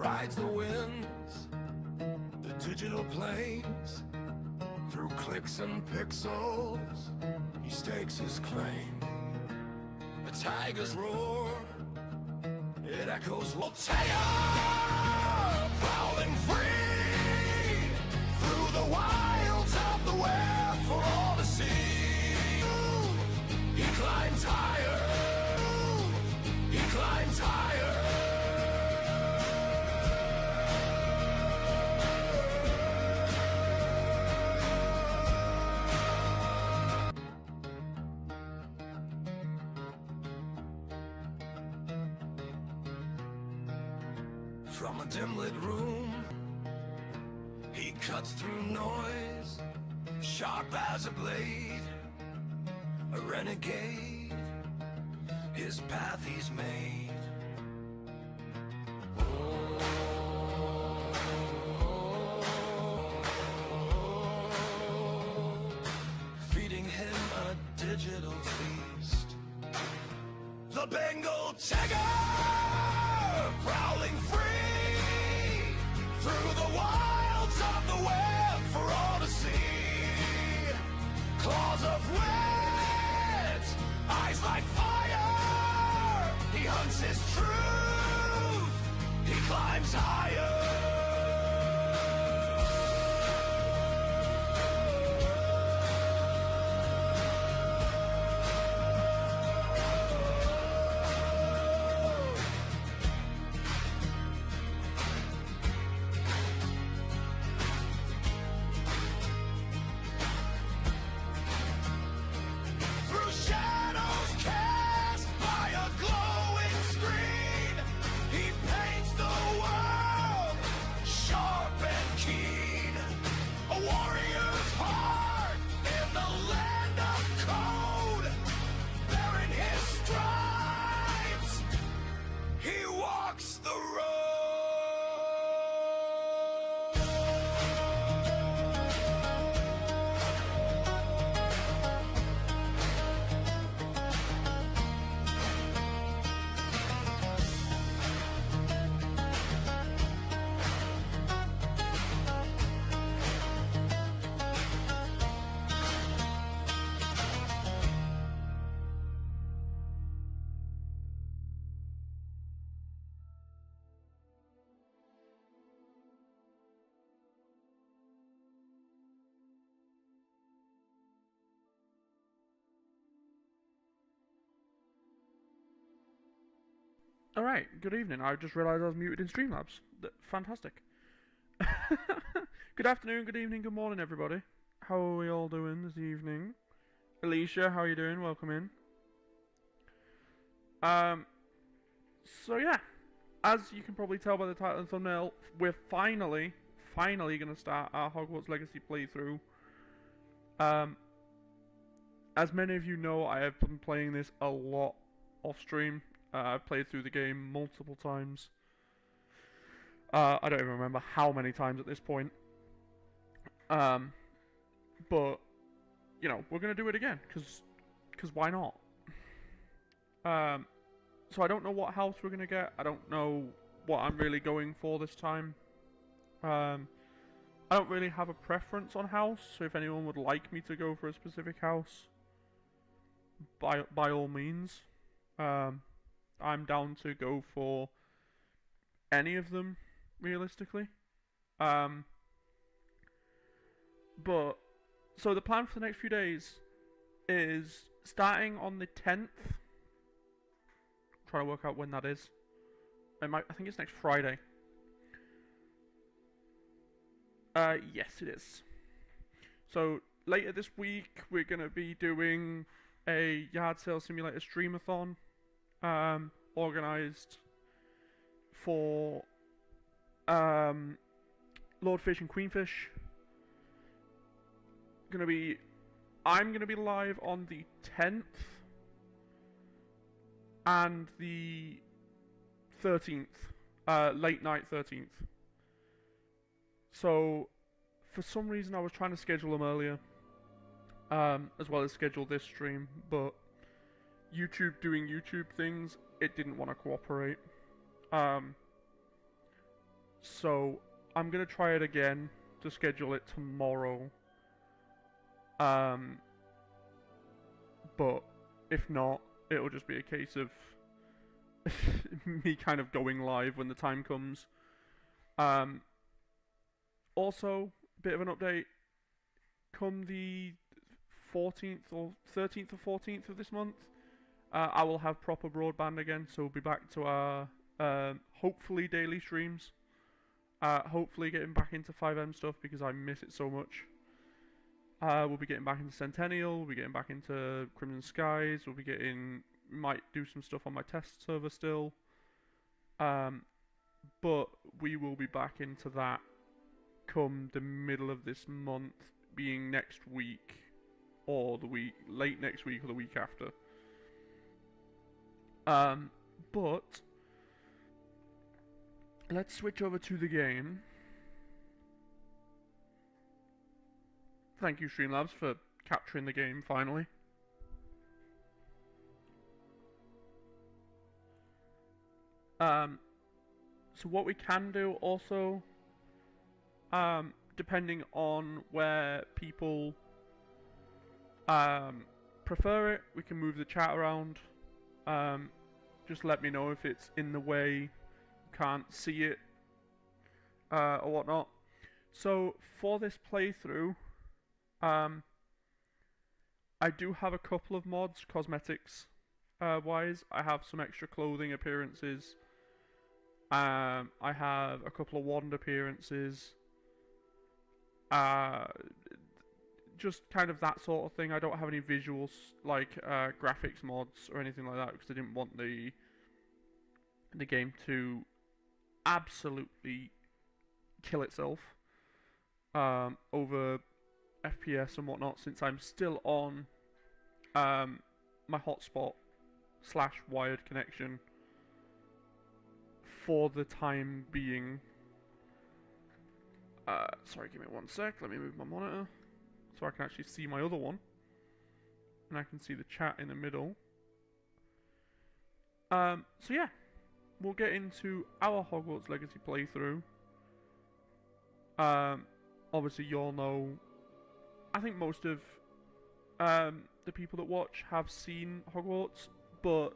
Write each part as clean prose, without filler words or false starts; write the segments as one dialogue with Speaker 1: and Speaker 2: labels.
Speaker 1: rides the winds, the digital planes. Through clicks and pixels, he stakes his claim. A tiger's roar, it echoes Voltaire, prowling free through the wilds of the web for all to see. He climbs higher, he climbs higher. From a dim-lit room, he cuts through noise, sharp as a blade, a renegade, his path he's made. Feeding him a digital feast. The Bengal Tiger, prowling free through the wilds of the web for all to see. Claws of wit, eyes like fire. He hunts his truth, he climbs higher.
Speaker 2: Alright, good evening. I just realised I was muted in Streamlabs. Fantastic. Good afternoon, good evening, good morning, everybody. How are we all doing this evening? Alicia, how are you doing? Welcome in. So yeah, as you can probably tell by the title and thumbnail, we're finally going to start our Hogwarts Legacy playthrough. As many of you know, I have been playing this a lot off stream. I've played through the game multiple times. I don't even remember how many times at this point. But, you know, we're going to do it again, because why not? So I don't know what house we're going to get. I don't know what I'm really going for this time. I don't really have a preference on house, so if anyone would like me to go for a specific house, by all means. I'm down to go for any of them, realistically. But, so the plan for the next few days is starting on the 10th. Trying to work out when that is. I think it's next Friday. Yes, it is. So, later this week, we're going to be doing a Yard Sale Simulator streamathon. Organised for Lord Fish and Queenfish. I'm gonna be live on the 10th and the 13th, late night 13th. So for some reason I was trying to schedule them earlier, as well as schedule this stream, but YouTube doing YouTube things, it didn't want to cooperate. So I'm gonna try it again to schedule it tomorrow. But if not, it'll just be a case of me kind of going live when the time comes. Also, bit of an update. Come the 14th or 13th or 14th of this month, I will have proper broadband again, so we'll be back to our hopefully daily streams. Hopefully getting back into 5M stuff because I miss it so much. We'll be getting back into Centennial, we'll be getting back into Crimson Skies, might do some stuff on my test server still. But we will be back into that come the middle of this month, being next week, or late next week or the week after. But let's switch over to the game. Thank you, Streamlabs, for capturing the game finally. So what we can do also, depending on where people prefer it, we can move the chat around. Just let me know if it's in the way, you can't see it, or whatnot. So for this playthrough, I do have a couple of mods, cosmetics wise. I have some extra clothing appearances. I have a couple of wand appearances. Just kind of that sort of thing. I don't have any visuals like graphics mods or anything like that because I didn't want the game to absolutely kill itself over FPS and whatnot, since I'm still on my hotspot / wired connection for the time being. Sorry, give me one sec. Let me move my monitor so I can actually see my other one, and I can see the chat in the middle. So yeah, we'll get into our Hogwarts Legacy playthrough. Obviously, you all know. I think most of the people that watch have seen Hogwarts, but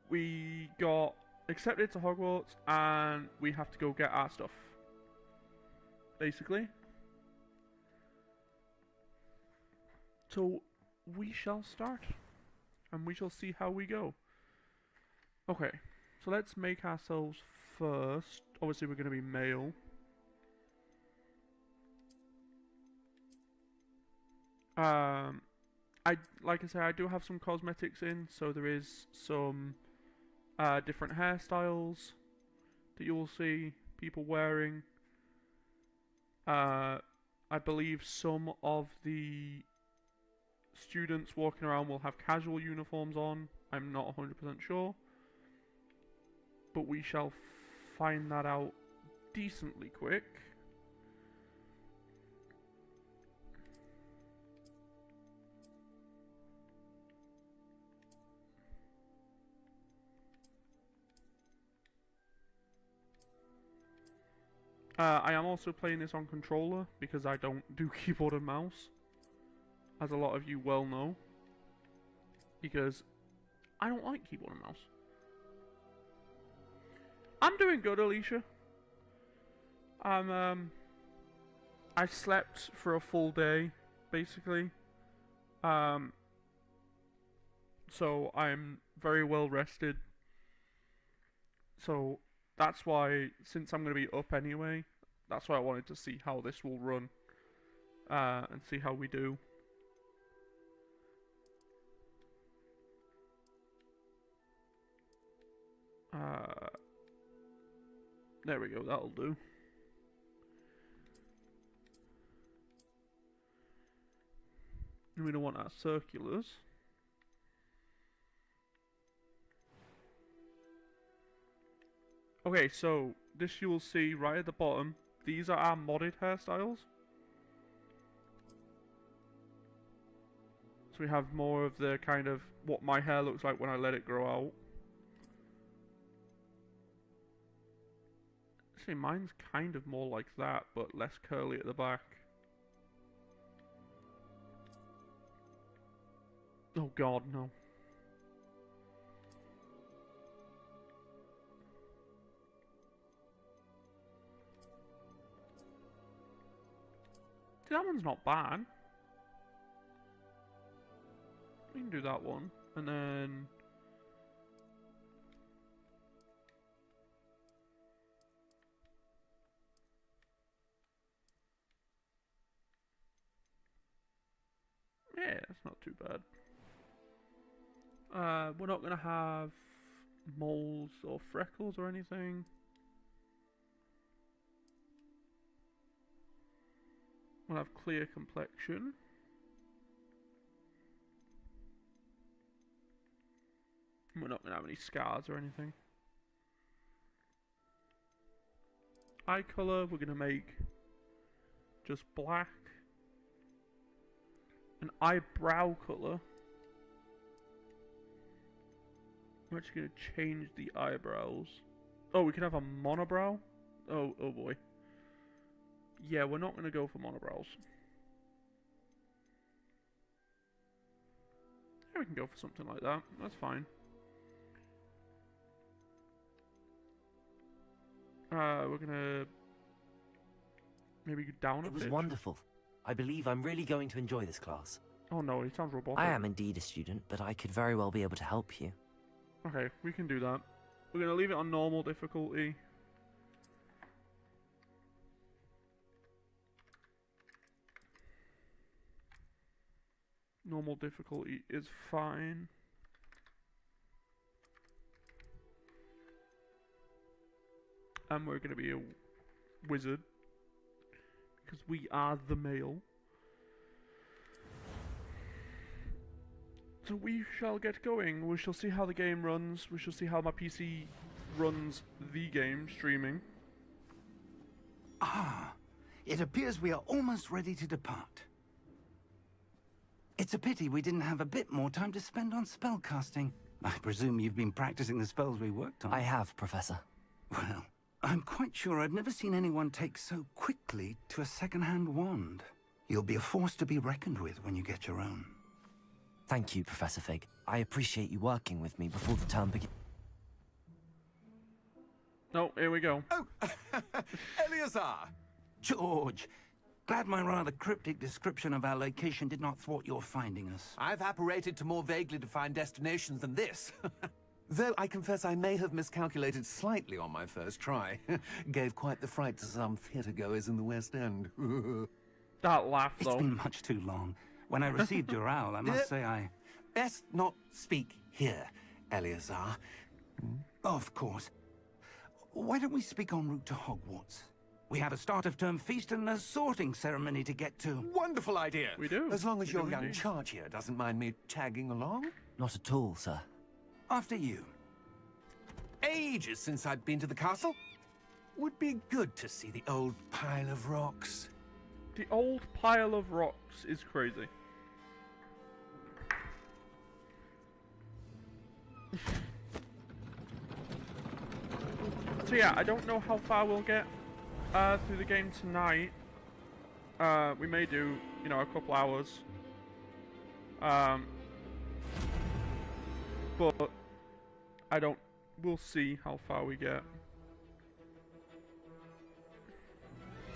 Speaker 2: we got accepted to Hogwarts and we have to go get our stuff, basically. So we shall start and we shall see how we go. Okay, so let's make ourselves first. Obviously we're going to be male. Like I say, I do have some cosmetics in, so there is some different hairstyles that you will see people wearing. I believe some of the students walking around will have casual uniforms on. I'm not 100% sure, but we shall find that out decently quick. I am also playing this on controller because I don't do keyboard and mouse, as a lot of you well know, because I don't like keyboard and mouse. I'm doing good, Alicia. I slept for a full day, basically. So I'm very well rested. So that's why, since I'm going to be up anyway, that's why I wanted to see how this will run, and see how we do. There we go, that'll do. And we don't want our circulars. Okay, so this you will see right at the bottom. These are our modded hairstyles. So we have more of the kind of what my hair looks like when I let it grow out. Actually, mine's kind of more like that, but less curly at the back. Oh god, no. See, that one's not bad. We can do that one, and then... yeah, that's not too bad. We're not gonna have moles or freckles or anything. We'll have clear complexion. We're not gonna have any scars or anything. Eye color, we're gonna make just black. An eyebrow color. I'm actually gonna change the eyebrows. Oh, we can have a monobrow? Oh boy. Yeah, we're not gonna go for monobrows. Yeah, we can go for something like that. That's fine. We're gonna maybe go down a bit.
Speaker 3: It was wonderful. I believe I'm really going to enjoy this class.
Speaker 2: Oh no, he sounds robotic.
Speaker 3: I am indeed a student, but I could very well be able to help you.
Speaker 2: Okay, we can do that. We're gonna leave it on normal difficulty. Normal difficulty is fine. And we're gonna be a wizard. Because we are the male. So we shall get going. We shall see how the game runs. We shall see how my PC runs the game, streaming.
Speaker 4: Ah, it appears we are almost ready to depart. It's a pity we didn't have a bit more time to spend on spellcasting. I presume you've been practicing the spells we worked on.
Speaker 3: I have, Professor.
Speaker 4: Well, I'm quite sure I've never seen anyone take so quickly to a second-hand wand. You'll be a force to be reckoned with when you get your own.
Speaker 3: Thank you, Professor Fig. I appreciate you working with me before the term begins.
Speaker 2: Oh, here we go.
Speaker 5: Oh, Eleazar!
Speaker 4: George, glad my rather cryptic description of our location did not thwart your finding us.
Speaker 5: I've apparated to more vaguely defined destinations than this. Though I confess I may have miscalculated slightly on my first try. Gave quite the fright to some theatre-goers in the West End.
Speaker 2: That laugh,
Speaker 4: It's
Speaker 2: though.
Speaker 4: been much too long. When I received your owl, I must say I...
Speaker 5: Best not speak here, Eleazar.
Speaker 4: Of course. Why don't we speak en route to Hogwarts? We have a start-of-term feast and a sorting ceremony to get to.
Speaker 5: Wonderful idea.
Speaker 2: We do.
Speaker 5: As long as
Speaker 2: We do
Speaker 5: your young
Speaker 2: indeed.
Speaker 5: charge here doesn't mind me tagging along.
Speaker 3: Not at all, sir.
Speaker 4: After you.
Speaker 5: Ages since I'd been to the castle. Would be good to see the old pile of rocks.
Speaker 2: The old pile of rocks is crazy. So yeah, I don't know how far we'll get through the game tonight. We may do, you know, a couple hours. But I don't. We'll see how far we get.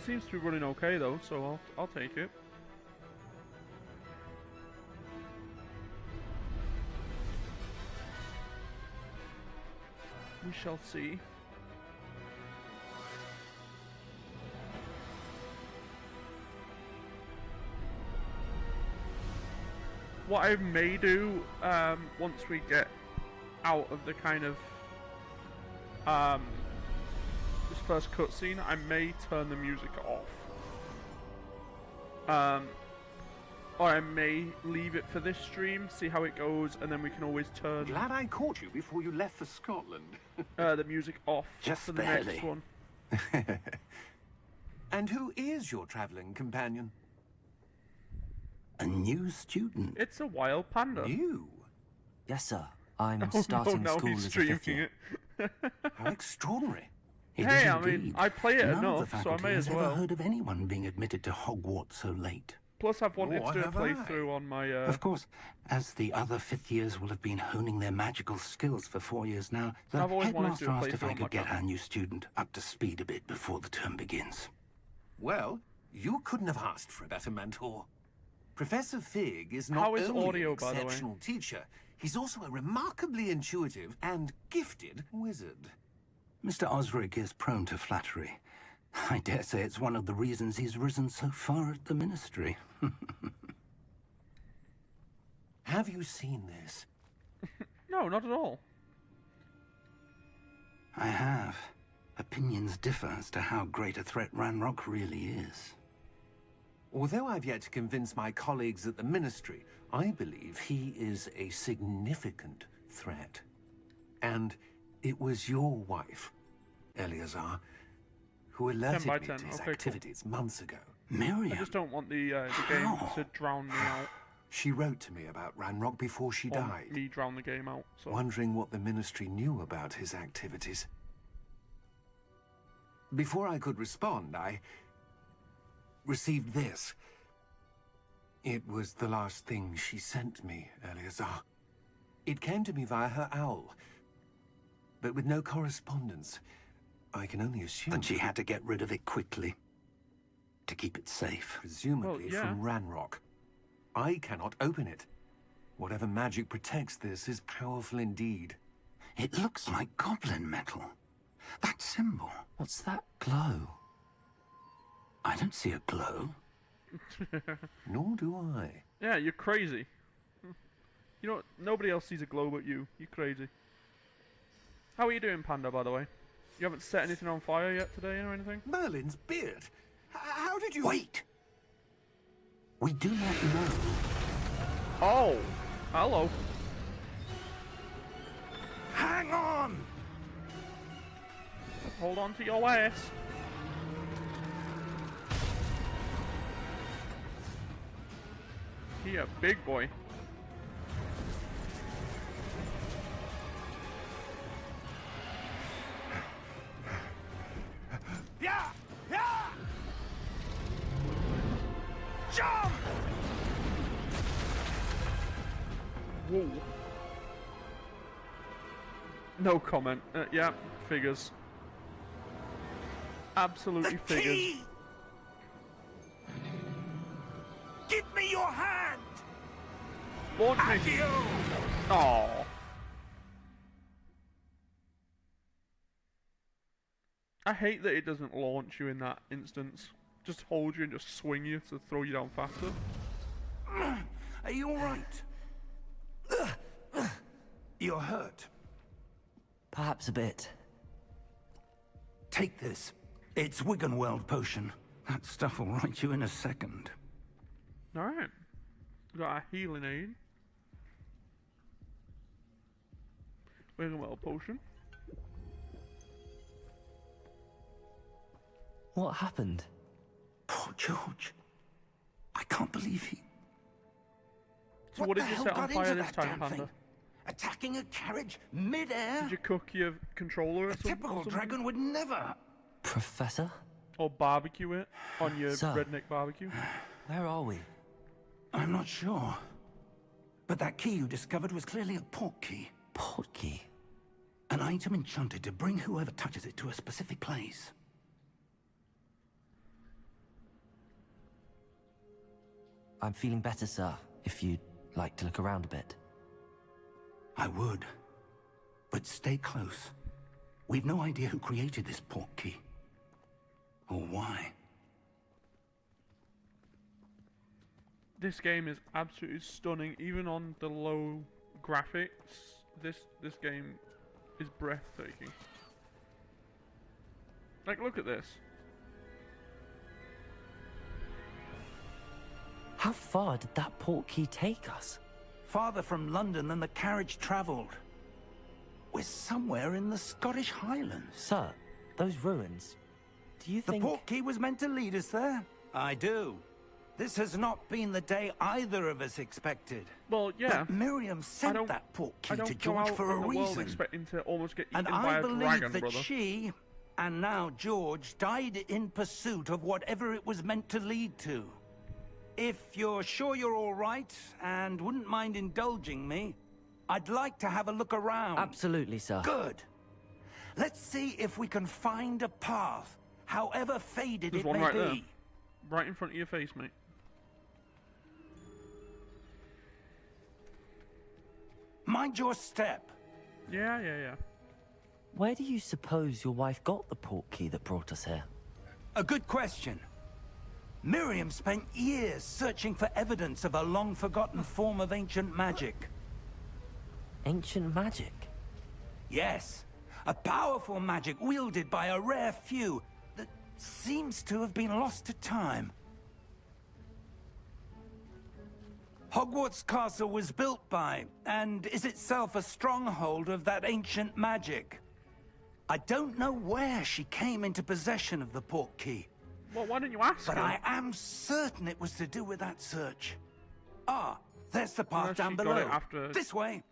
Speaker 2: Seems to be running okay though, so I'll take it. We shall see. What I may do once we get out of the kind of this first cutscene, I may turn the music off. Or I may leave it for this stream, see how it goes, and then we can always turn
Speaker 5: Glad I caught you before you left for Scotland.
Speaker 2: the music off
Speaker 4: Just
Speaker 2: for the
Speaker 4: barely.
Speaker 2: next one.
Speaker 5: And who is your traveling companion?
Speaker 4: A new student.
Speaker 2: It's a wild panda.
Speaker 5: You?
Speaker 3: Yes, sir. I'm
Speaker 2: Oh
Speaker 3: starting
Speaker 2: no,
Speaker 3: school
Speaker 2: he's
Speaker 3: as a fifth
Speaker 2: streaming
Speaker 3: year.
Speaker 2: it.
Speaker 5: How extraordinary.
Speaker 4: It
Speaker 2: Hey,
Speaker 4: is
Speaker 2: I mean,
Speaker 4: indeed.
Speaker 2: I play it
Speaker 4: None
Speaker 2: enough,
Speaker 4: of the
Speaker 2: so I
Speaker 4: faculty
Speaker 2: may
Speaker 4: has
Speaker 2: as
Speaker 4: ever
Speaker 2: well.
Speaker 4: heard of anyone being admitted to Hogwarts so late.
Speaker 2: Plus, I've wanted
Speaker 5: Oh,
Speaker 2: to do a
Speaker 5: have I?
Speaker 2: playthrough on my.
Speaker 4: Of course, as the other fifth years will have been honing their magical skills for 4 years now, the
Speaker 2: I've always wanted to
Speaker 4: headmaster
Speaker 2: do a
Speaker 4: asked if
Speaker 2: playthrough
Speaker 4: I
Speaker 2: on my
Speaker 4: could get
Speaker 2: channel.
Speaker 4: our new student up to speed a bit before the term begins.
Speaker 5: Well, you couldn't have asked for a better mentor. Professor Fig is not
Speaker 2: How is
Speaker 5: only
Speaker 2: audio,
Speaker 5: an
Speaker 2: by the way?
Speaker 5: exceptional teacher, he's also a remarkably intuitive and gifted wizard.
Speaker 4: Mr. Osric is prone to flattery. I dare say it's one of the reasons he's risen so far at the ministry.
Speaker 5: Have you seen this?
Speaker 2: No, not at all.
Speaker 4: I have. Opinions differ as to how great a threat Ranrock really is.
Speaker 5: Although I've yet to convince my colleagues at the Ministry, I believe he is a significant threat. And it was your wife, Eleazar, who alerted
Speaker 2: 10 by
Speaker 5: me
Speaker 2: 10.
Speaker 5: to his
Speaker 2: Okay, cool.
Speaker 5: activities months ago.
Speaker 2: I
Speaker 4: Miriam?
Speaker 2: just don't want the game
Speaker 4: How?
Speaker 2: to drown me out.
Speaker 5: She wrote to me about Ranrock before she
Speaker 2: Or
Speaker 5: died,
Speaker 2: me drown the game out. So.
Speaker 5: wondering what the Ministry knew about his activities. Before I could respond, I received this. It was the last thing she sent me, Eleazar. It came to me via her owl, but with no correspondence. I can only assume...
Speaker 4: But she had to get rid of it quickly. To keep it safe.
Speaker 5: Presumably
Speaker 2: Well, yeah.
Speaker 5: from Ranrock. I cannot open it. Whatever magic protects this is powerful indeed.
Speaker 4: It looks like goblin metal. That symbol.
Speaker 3: What's that glow?
Speaker 4: I don't see a glow.
Speaker 5: Nor do I.
Speaker 2: Yeah, you're crazy. You know what? Nobody else sees a glow but you. You're crazy. How are you doing, Panda, by the way? You haven't set anything on fire yet today or anything?
Speaker 5: Merlin's beard. How did you...
Speaker 4: Wait! We do not know.
Speaker 2: Oh! Hello.
Speaker 4: Hang on!
Speaker 2: Hold on to your ass. He a big boy.
Speaker 1: Yeah! Yeah! Jump!
Speaker 2: Whoa. No comment. Yeah, figures. Absolutely
Speaker 1: The
Speaker 2: figures.
Speaker 1: key! Give me your hand!
Speaker 2: Launch me.
Speaker 1: Accio!
Speaker 2: Aww. I hate that it doesn't launch you in that instance. Just hold you and just swing you to throw you down faster.
Speaker 4: Are you alright? You're hurt.
Speaker 3: Perhaps a bit.
Speaker 4: Take this. It's Wiggenweld potion. That stuff will right you in a second.
Speaker 2: Alright. Got a healing aid. Wiggenweld potion.
Speaker 3: What happened?
Speaker 4: Poor George. I can't believe he...
Speaker 2: So what did you set on fire this time, Panda?
Speaker 4: Attacking a carriage mid-air?
Speaker 2: Did you cook your controller or
Speaker 4: A
Speaker 2: something?
Speaker 4: typical dragon would never.
Speaker 3: Professor?
Speaker 2: Or barbecue it on your
Speaker 3: Sir.
Speaker 2: redneck barbecue?
Speaker 3: Where are we?
Speaker 4: I'm not sure. But that key you discovered was clearly a port key.
Speaker 3: Port key.
Speaker 4: An item enchanted to bring whoever touches it to a specific place.
Speaker 3: I'm feeling better, sir. If you'd like to look around a bit.
Speaker 4: I would. But stay close. We've no idea who created this port key. Or why.
Speaker 2: This game is absolutely stunning, even on the low graphics. This game is breathtaking. Like, look at this.
Speaker 3: How far did that port key take us?
Speaker 4: Farther from London than the carriage travelled. We're somewhere in the Scottish Highlands.
Speaker 3: Sir, those ruins. Do you
Speaker 4: The
Speaker 3: think...
Speaker 4: port key was meant to lead us there? I do. This has not been the day either of us expected.
Speaker 2: Well, yeah.
Speaker 4: But Miriam
Speaker 2: I
Speaker 4: sent
Speaker 2: don't-
Speaker 4: that port
Speaker 2: I
Speaker 4: key to
Speaker 2: don't go
Speaker 4: George
Speaker 2: out
Speaker 4: for a
Speaker 2: in the world
Speaker 4: reason.
Speaker 2: expecting to almost get eaten
Speaker 4: And
Speaker 2: by
Speaker 4: I
Speaker 2: a
Speaker 4: believe
Speaker 2: dragon,
Speaker 4: that
Speaker 2: brother.
Speaker 4: she And now George died in pursuit of whatever it was meant to lead to. If you're sure you're all right, and wouldn't mind indulging me, I'd like to have a look around.
Speaker 3: Absolutely, sir.
Speaker 4: Good. Let's see if we can find a path, however faded
Speaker 2: There's
Speaker 4: it
Speaker 2: one
Speaker 4: may
Speaker 2: right
Speaker 4: be.
Speaker 2: there. Right in front of your face, mate.
Speaker 4: Mind your step.
Speaker 2: Yeah.
Speaker 3: Where do you suppose your wife got the port key that brought us here?
Speaker 4: A good question. Miriam spent years searching for evidence of a long-forgotten form of ancient magic.
Speaker 3: Ancient magic?
Speaker 4: Yes, a powerful magic wielded by a rare few that seems to have been lost to time. Hogwarts Castle was built by, and is itself a stronghold of that ancient magic. I don't know where she came into possession of the port key,
Speaker 2: Well, why didn't you ask
Speaker 4: but
Speaker 2: her?
Speaker 4: I am certain it was to do with that search. Ah, there's the path
Speaker 2: Unless
Speaker 4: down
Speaker 2: she got
Speaker 4: below.
Speaker 2: it after-
Speaker 4: This way.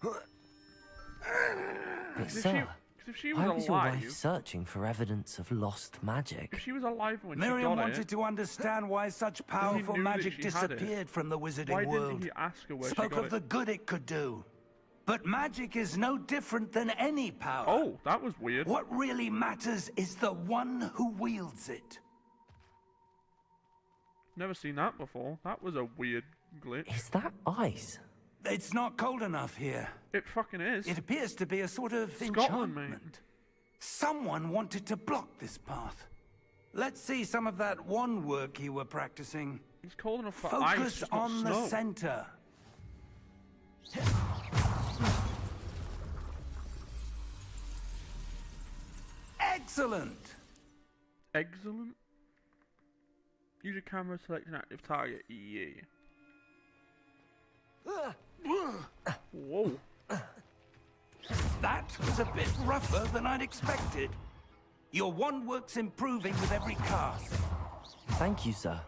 Speaker 3: But,
Speaker 2: If
Speaker 3: sir,
Speaker 2: if she was
Speaker 3: why was your
Speaker 2: alive,
Speaker 3: wife searching for evidence of lost magic?
Speaker 2: if she was alive when
Speaker 4: Miriam
Speaker 2: she got
Speaker 4: wanted
Speaker 2: it,
Speaker 4: to understand why such powerful
Speaker 2: knew that
Speaker 4: magic
Speaker 2: she had it.
Speaker 4: disappeared from the wizarding
Speaker 2: why
Speaker 4: world.
Speaker 2: didn't he ask her where
Speaker 4: Spoke
Speaker 2: she got
Speaker 4: of the
Speaker 2: it?
Speaker 4: good it could do. But magic is no different than any power.
Speaker 2: Oh, that was weird.
Speaker 4: What really matters is the one who wields it.
Speaker 2: Never seen that before. That was a weird glitch.
Speaker 3: Is that ice?
Speaker 4: It's not cold enough here.
Speaker 2: It fucking is.
Speaker 4: It appears to be a sort of
Speaker 2: Scotland, mate.
Speaker 4: enchantment. Someone wanted to block this path. Let's see some of that wand work you were practicing.
Speaker 2: It's cold enough for ice,
Speaker 4: Focus
Speaker 2: just not
Speaker 4: on the
Speaker 2: snow.
Speaker 4: center. Excellent!
Speaker 2: Excellent. Use your camera to select an active target. Yeah. Whoa.
Speaker 4: That was a bit rougher than I'd expected. Your wand work's improving with every cast.
Speaker 3: Thank you, sir.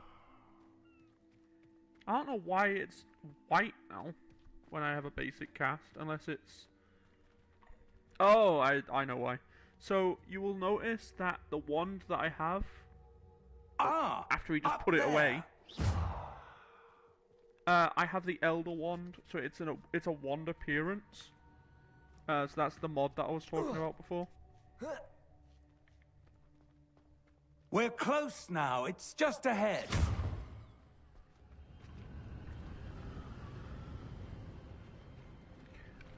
Speaker 2: I don't know why it's white now when I have a basic cast, unless it's... Oh, I know why. So, you will notice that the wand that I have,
Speaker 4: Ah!
Speaker 2: after he just
Speaker 4: up
Speaker 2: put it
Speaker 4: there.
Speaker 2: away, I have the Elder Wand, so it's a wand appearance. So that's the mod that I was talking about before.
Speaker 4: We're close now. It's just ahead.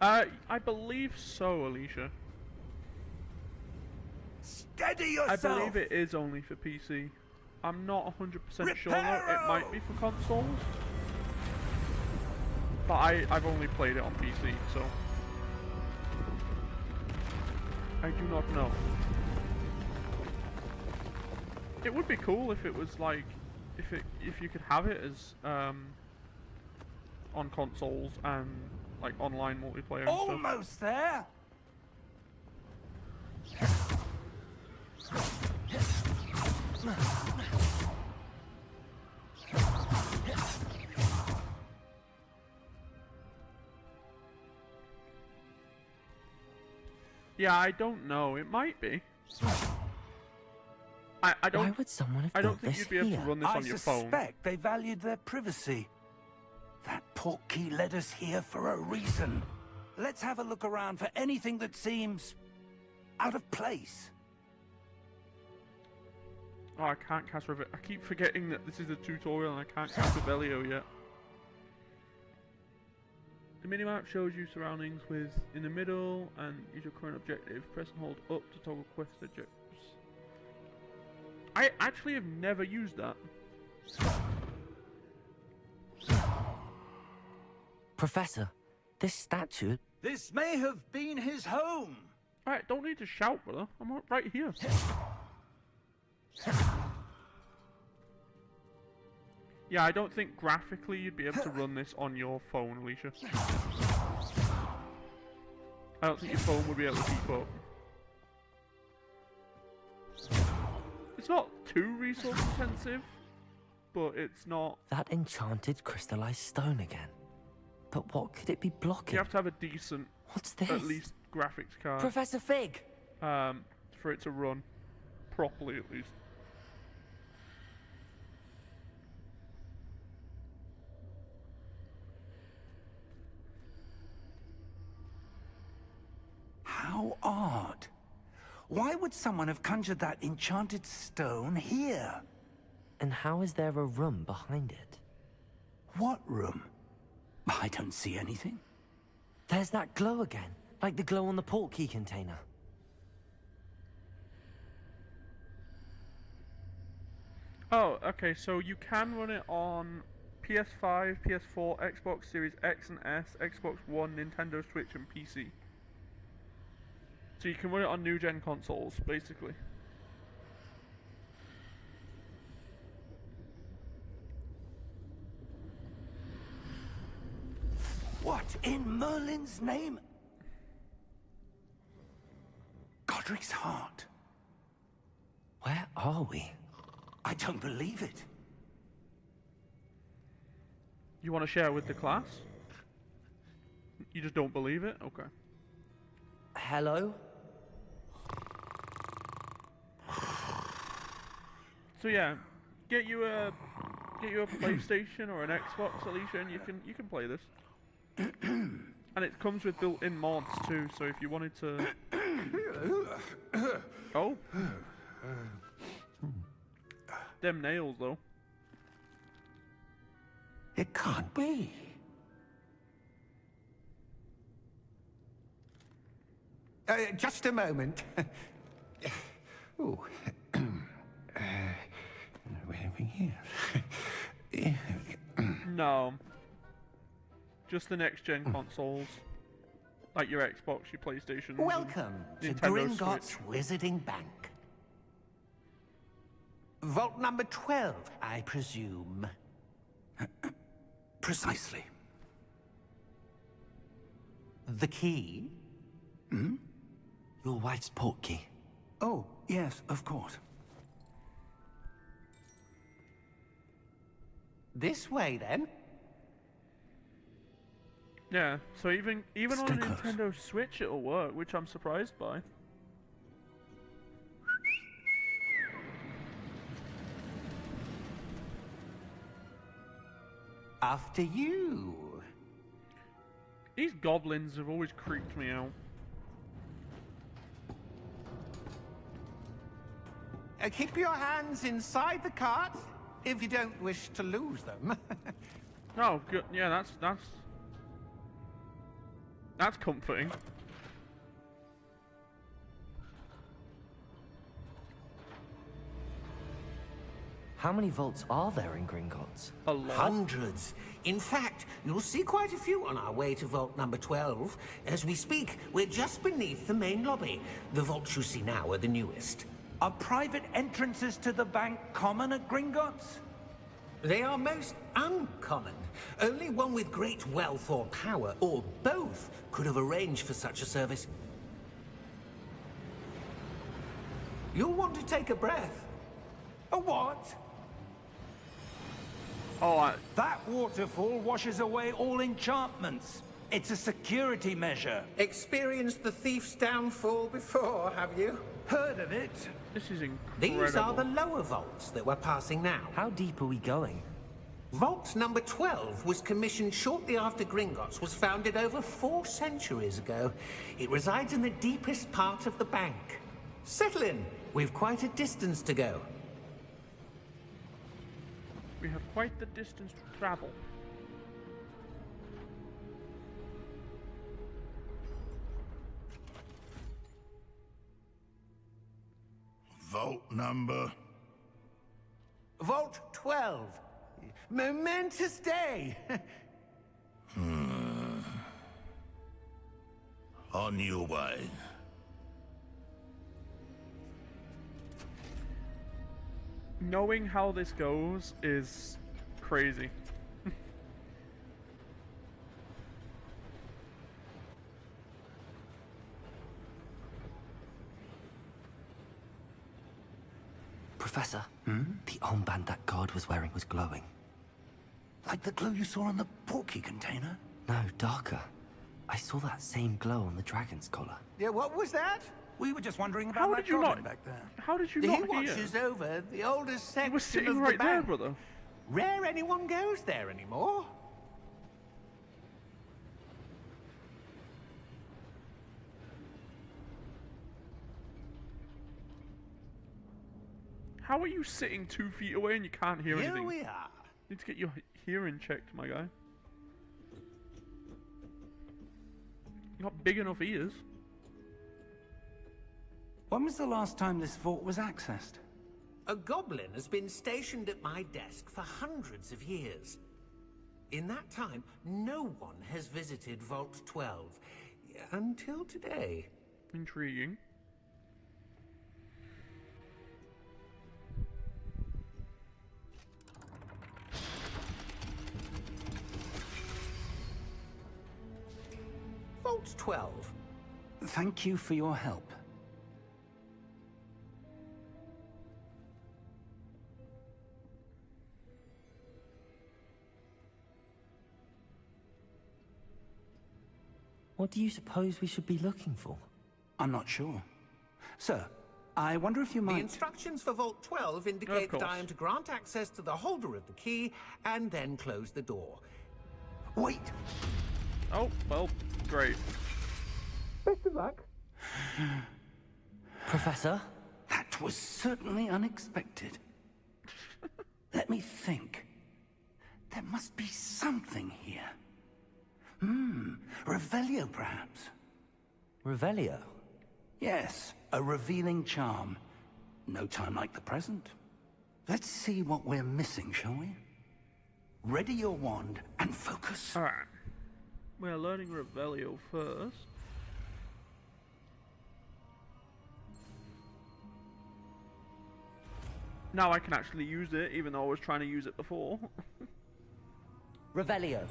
Speaker 2: I believe so, Alicia.
Speaker 4: Steady
Speaker 2: I
Speaker 4: yourself.
Speaker 2: believe it is only for PC. I'm not 100% sure though. It might be for consoles. But I've only played it on PC, so I do not know. It would be cool if it was like if you could have it as on consoles and like online multiplayer and stuff.
Speaker 4: Almost there.
Speaker 2: Yeah, I don't know. It might be. I
Speaker 3: Why
Speaker 2: don't.
Speaker 3: would someone have
Speaker 2: I
Speaker 3: built
Speaker 2: don't think
Speaker 3: this
Speaker 2: you'd be able
Speaker 3: here?
Speaker 2: to run this
Speaker 4: I
Speaker 2: on your phone.
Speaker 4: suspect they valued their privacy. That portkey led us here for a reason. Let's have a look around for anything that seems out of place.
Speaker 2: Oh, I can't cast Revelio. I keep forgetting that this is a tutorial and I can't cast Revelio yet. The minimap shows you surroundings with in the middle and use your current objective. Press and hold up to toggle quest objectives. I actually have never used that.
Speaker 3: Professor, this statue...
Speaker 4: This may have been his home.
Speaker 2: Alright, don't need to shout, brother. I'm right here. Yeah, I don't think graphically you'd be able to run this on your phone, Alicia. I don't think your phone would be able to keep up. It's not too resource intensive, but it's not...
Speaker 3: That enchanted crystallized stone again. But what could it be blocking?
Speaker 2: You have to have a decent,
Speaker 3: What's this?
Speaker 2: at least, graphics card.
Speaker 3: Professor Fig!
Speaker 2: for it to run properly at least.
Speaker 4: How odd. Why would someone have conjured that enchanted stone here?
Speaker 3: And how is there a room behind it?
Speaker 4: What room? I don't see anything.
Speaker 3: There's that glow again, like the glow on the portkey container.
Speaker 2: Oh, okay, so you can run it on PS5, PS4, Xbox Series X and S, Xbox One, Nintendo Switch, and PC. So you can run it on new-gen consoles, basically.
Speaker 4: What in Merlin's name? Godric's heart.
Speaker 3: Where are we?
Speaker 4: I don't believe it.
Speaker 2: You want to share with the class? You just don't believe it? Okay.
Speaker 3: Hello?
Speaker 2: So yeah, get you a PlayStation or an Xbox, Alicia, and you can play this. And it comes with built-in mods too, so if you wanted to... Oh. Them nails though.
Speaker 4: It can't be.
Speaker 5: Just a moment. Ooh. Where are we here?
Speaker 2: No. Just the next-gen consoles. Like your Xbox, your PlayStation.
Speaker 6: Welcome to
Speaker 2: Nintendo
Speaker 6: Gringotts
Speaker 2: Switch.
Speaker 6: Wizarding Bank. Vault number 12, I presume.
Speaker 4: Precisely.
Speaker 6: The key?
Speaker 3: Your wife's portkey.
Speaker 4: Oh, yes, of course.
Speaker 6: This way, then.
Speaker 2: Yeah, so even on a
Speaker 4: Stickers.
Speaker 2: Nintendo Switch it'll work, which I'm surprised by.
Speaker 6: After you.
Speaker 2: These goblins have always creeped me out.
Speaker 6: Keep your hands inside the cart if you don't wish to lose them.
Speaker 2: Oh, good. Yeah, that's comforting.
Speaker 3: How many vaults are there in Gringotts?
Speaker 2: A lot.
Speaker 6: Hundreds. In fact, you'll see quite a few on our way to vault number 12. As we speak, we're just beneath the main lobby. The vaults you see now are the newest.
Speaker 4: Are private entrances to the bank common at Gringotts?
Speaker 6: They are most uncommon. Only one with great wealth or power, or both, could have arranged for such a service. You'll want to take a breath.
Speaker 4: A what?
Speaker 2: Oh,
Speaker 4: That waterfall washes away all enchantments. It's a security measure.
Speaker 6: Experienced the thief's downfall before, have you?
Speaker 4: Heard of it?
Speaker 2: this is incredible.
Speaker 6: These are the lower vaults that we're passing now.
Speaker 3: How deep are we going?
Speaker 6: Vault number 12 was commissioned shortly after Gringotts was founded over 4 centuries ago. It resides in the deepest part of the bank. Settle in. We've quite a distance to go.
Speaker 2: We have quite the distance to travel.
Speaker 1: Vault number.
Speaker 6: Vault 12. Momentous day.
Speaker 1: On your way.
Speaker 2: Knowing how this goes is crazy.
Speaker 3: Professor, the armband that guard was wearing was glowing.
Speaker 4: Like the glow you saw on the portkey container?
Speaker 3: No, darker. I saw that same glow on the dragon's collar.
Speaker 6: Yeah, what was that?
Speaker 4: We were just wondering about
Speaker 2: How
Speaker 4: that
Speaker 2: did you
Speaker 4: goblin
Speaker 2: not?
Speaker 4: back there.
Speaker 2: How did you
Speaker 6: He
Speaker 2: not hear?
Speaker 6: watches over the oldest
Speaker 2: He
Speaker 6: section
Speaker 2: was sitting
Speaker 6: of the
Speaker 2: right there,
Speaker 6: bank.
Speaker 2: brother.
Speaker 6: Rare anyone goes there anymore.
Speaker 2: How are you sitting 2 feet away and you can't hear
Speaker 6: Here
Speaker 2: anything?
Speaker 6: we are.
Speaker 2: Need to get your hearing checked, my guy. You got big enough ears.
Speaker 4: When was the last time this vault was accessed?
Speaker 6: A goblin has been stationed at my desk for hundreds of years. In that time, no one has visited Vault 12. Until today.
Speaker 2: Intriguing.
Speaker 6: Vault 12.
Speaker 4: Thank you for your help.
Speaker 3: What do you suppose we should be looking for?
Speaker 4: I'm not sure. Sir, I wonder if you
Speaker 6: The
Speaker 4: might...
Speaker 6: instructions for Vault 12 indicate that I am to grant access to the holder of the key and then close the door.
Speaker 4: Wait!
Speaker 2: Oh, well, great.
Speaker 6: Best of luck.
Speaker 3: Professor?
Speaker 4: That was certainly unexpected. Let me think. There must be something here. Revelio, perhaps?
Speaker 3: Revelio?
Speaker 4: Yes, a revealing charm. No time like the present. Let's see what we're missing, shall we? Ready your wand and focus.
Speaker 2: Alright. We're learning Revelio first. Now I can actually use it, even though I was trying to use it before.
Speaker 3: Revelio.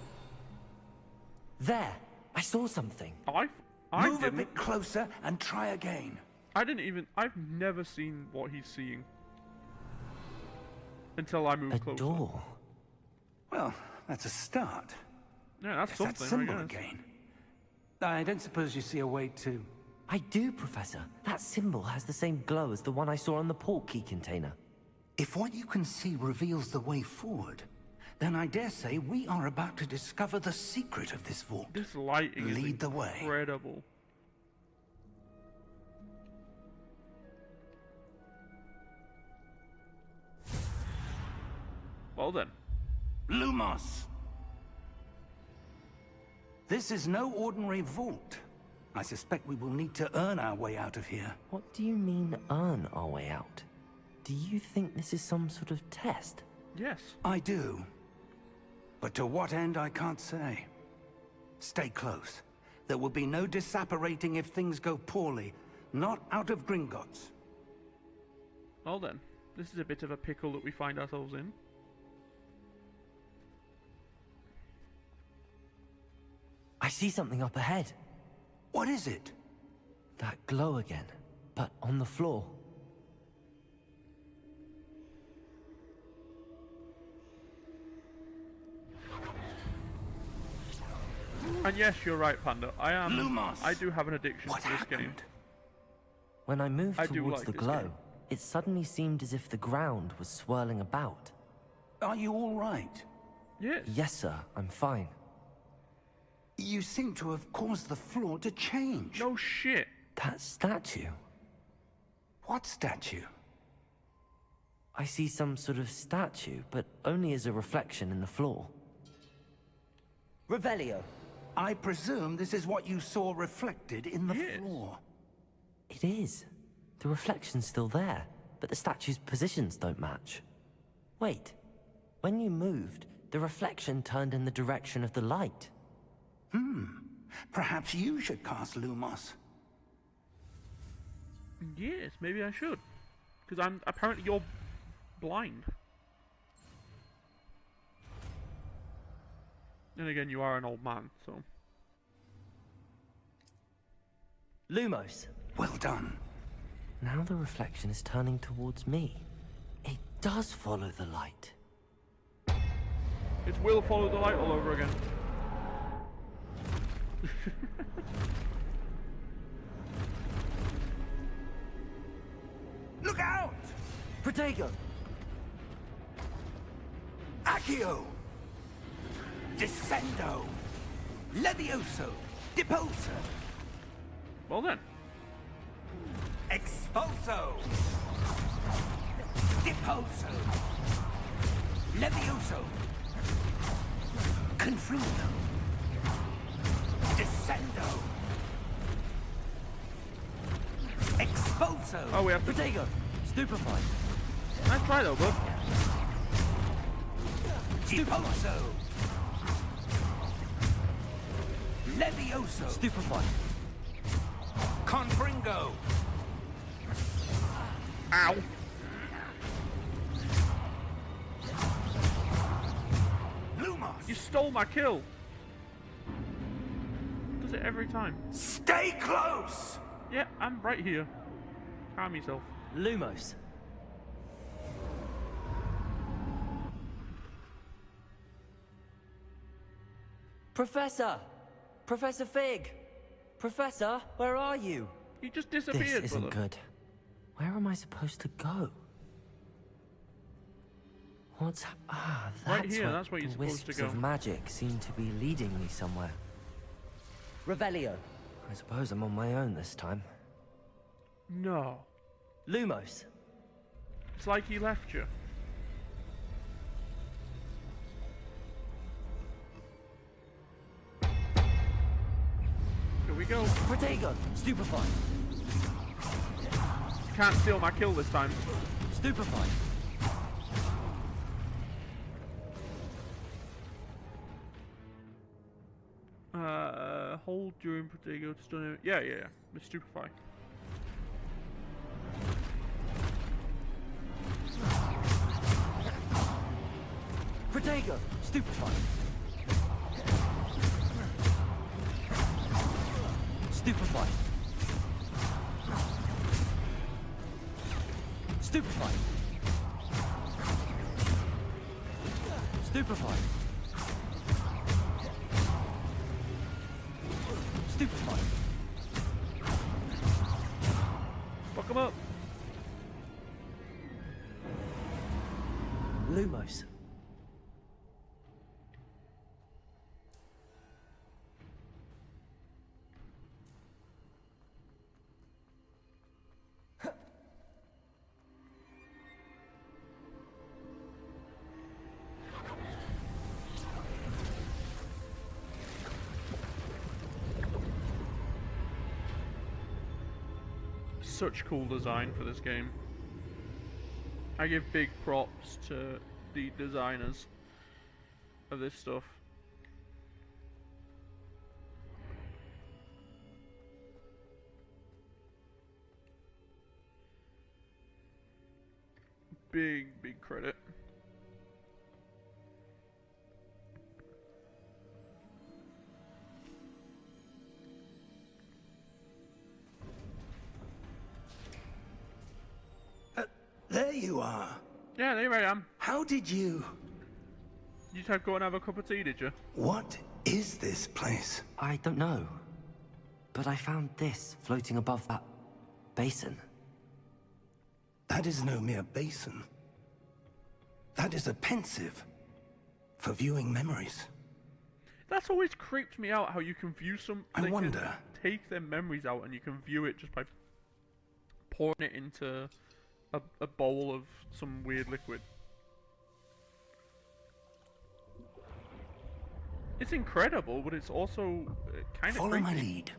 Speaker 3: There! I saw something.
Speaker 2: I
Speaker 4: Move a
Speaker 2: didn't.
Speaker 4: bit closer and try again.
Speaker 2: I've never seen what he's seeing. Until I moved
Speaker 3: A
Speaker 2: closer.
Speaker 3: door.
Speaker 4: Well, that's a start.
Speaker 2: Yeah, that's
Speaker 4: That
Speaker 2: something,
Speaker 4: symbol
Speaker 2: I guess.
Speaker 4: again. I don't suppose you see a way to...
Speaker 3: I do, Professor. That symbol has the same glow as the one I saw on the port key container.
Speaker 4: If what you can see reveals the way forward, then I dare say we are about to discover the secret of this vault.
Speaker 2: This lighting
Speaker 4: Lead
Speaker 2: is
Speaker 4: the way.
Speaker 2: incredible. Well then.
Speaker 4: Lumos! This is no ordinary vault. I suspect we will need to earn our way out of here.
Speaker 3: What do you mean, earn our way out? Do you think this is some sort of test?
Speaker 2: Yes.
Speaker 4: I do. But to what end, I can't say. Stay close. There will be no disapparating if things go poorly. Not out of Gringotts.
Speaker 2: Well then. This is a bit of a pickle that we find ourselves in.
Speaker 3: I see something up ahead.
Speaker 4: What is it?
Speaker 3: That glow again, but on the floor.
Speaker 2: And yes, you're right, Panda.
Speaker 4: Lumos!
Speaker 2: I do have an addiction
Speaker 4: What
Speaker 2: to this game.
Speaker 4: happened?
Speaker 3: When I moved
Speaker 2: I do
Speaker 3: towards
Speaker 2: like
Speaker 3: the
Speaker 2: this
Speaker 3: glow,
Speaker 2: game.
Speaker 3: it suddenly seemed as if the ground was swirling about.
Speaker 4: Are you all right?
Speaker 2: Yes.
Speaker 3: Yes, sir, I'm fine.
Speaker 4: You seem to have caused the floor to change.
Speaker 2: No shit.
Speaker 3: That statue.
Speaker 4: What statue?
Speaker 3: I see some sort of statue, but only as a reflection in the floor. Revelio.
Speaker 4: I presume this is what you saw reflected in the
Speaker 2: Yes.
Speaker 4: floor.
Speaker 3: It is. The reflection's still there, but the statue's positions don't match. Wait. When you moved, the reflection turned in the direction of the light.
Speaker 4: Perhaps you should cast Lumos.
Speaker 2: Yes, maybe I should. Because apparently you're blind. And again, you are an old man, so.
Speaker 3: Lumos.
Speaker 4: Well done.
Speaker 3: Now the reflection is turning towards me. It does follow the light.
Speaker 2: It will follow the light all over again.
Speaker 3: Protego!
Speaker 4: Accio! Descendo! Levioso! Depulso!
Speaker 2: Well then.
Speaker 4: Expulso! Depulso! Levioso! Confludo! Descendo! Expulso!
Speaker 2: Oh, we have to.
Speaker 3: Protego! Stupefy!
Speaker 2: Nice try though, bud.
Speaker 4: Depulso! Levioso!
Speaker 3: Stupefy!
Speaker 4: Confringo!
Speaker 2: Ow.
Speaker 4: Lumos!
Speaker 2: You stole my kill. Does it every time?
Speaker 4: Stay close!
Speaker 2: Yeah, I'm right here. Calm yourself.
Speaker 3: Lumos! Professor! Professor Fig! Professor, where are you?
Speaker 2: You just disappeared,
Speaker 3: This isn't
Speaker 2: brother.
Speaker 3: good. Where am I supposed to go? What's... Ah,
Speaker 2: Right
Speaker 3: that's
Speaker 2: here,
Speaker 3: where
Speaker 2: that's where you're
Speaker 3: the
Speaker 2: supposed to
Speaker 3: wisps
Speaker 2: go.
Speaker 3: of magic seem to be leading me somewhere. Revelio. I suppose I'm on my own this time.
Speaker 2: No.
Speaker 3: Lumos.
Speaker 2: It's like he left you. Here we go.
Speaker 3: Protego! Stupefy!
Speaker 2: You can't steal my kill this time.
Speaker 3: Stupefy!
Speaker 2: Hold during Protego to stun him. Yeah. The Stupefy.
Speaker 3: Protego! Stupefy! Stupefy! Stupefy! Stupefy! Stupefy!
Speaker 2: Fuck him up.
Speaker 3: Lumos.
Speaker 2: Such cool design for this game. I give big props to the designers of this stuff. Big credit.
Speaker 4: There you are.
Speaker 2: Yeah, there I am.
Speaker 4: How did you...
Speaker 2: You just go and have a cup of tea, did you?
Speaker 4: What is this place?
Speaker 3: I don't know. But I found this floating above that basin.
Speaker 4: That is no mere basin. That is a pensive for viewing memories.
Speaker 2: That's always creeped me out, how you can view some...
Speaker 4: I
Speaker 2: they can
Speaker 4: wonder.
Speaker 2: take their memories out and you can view it just by pouring it into a bowl of some weird liquid. It's incredible, but it's also kind of
Speaker 4: Follow
Speaker 2: creepy.
Speaker 4: my lead.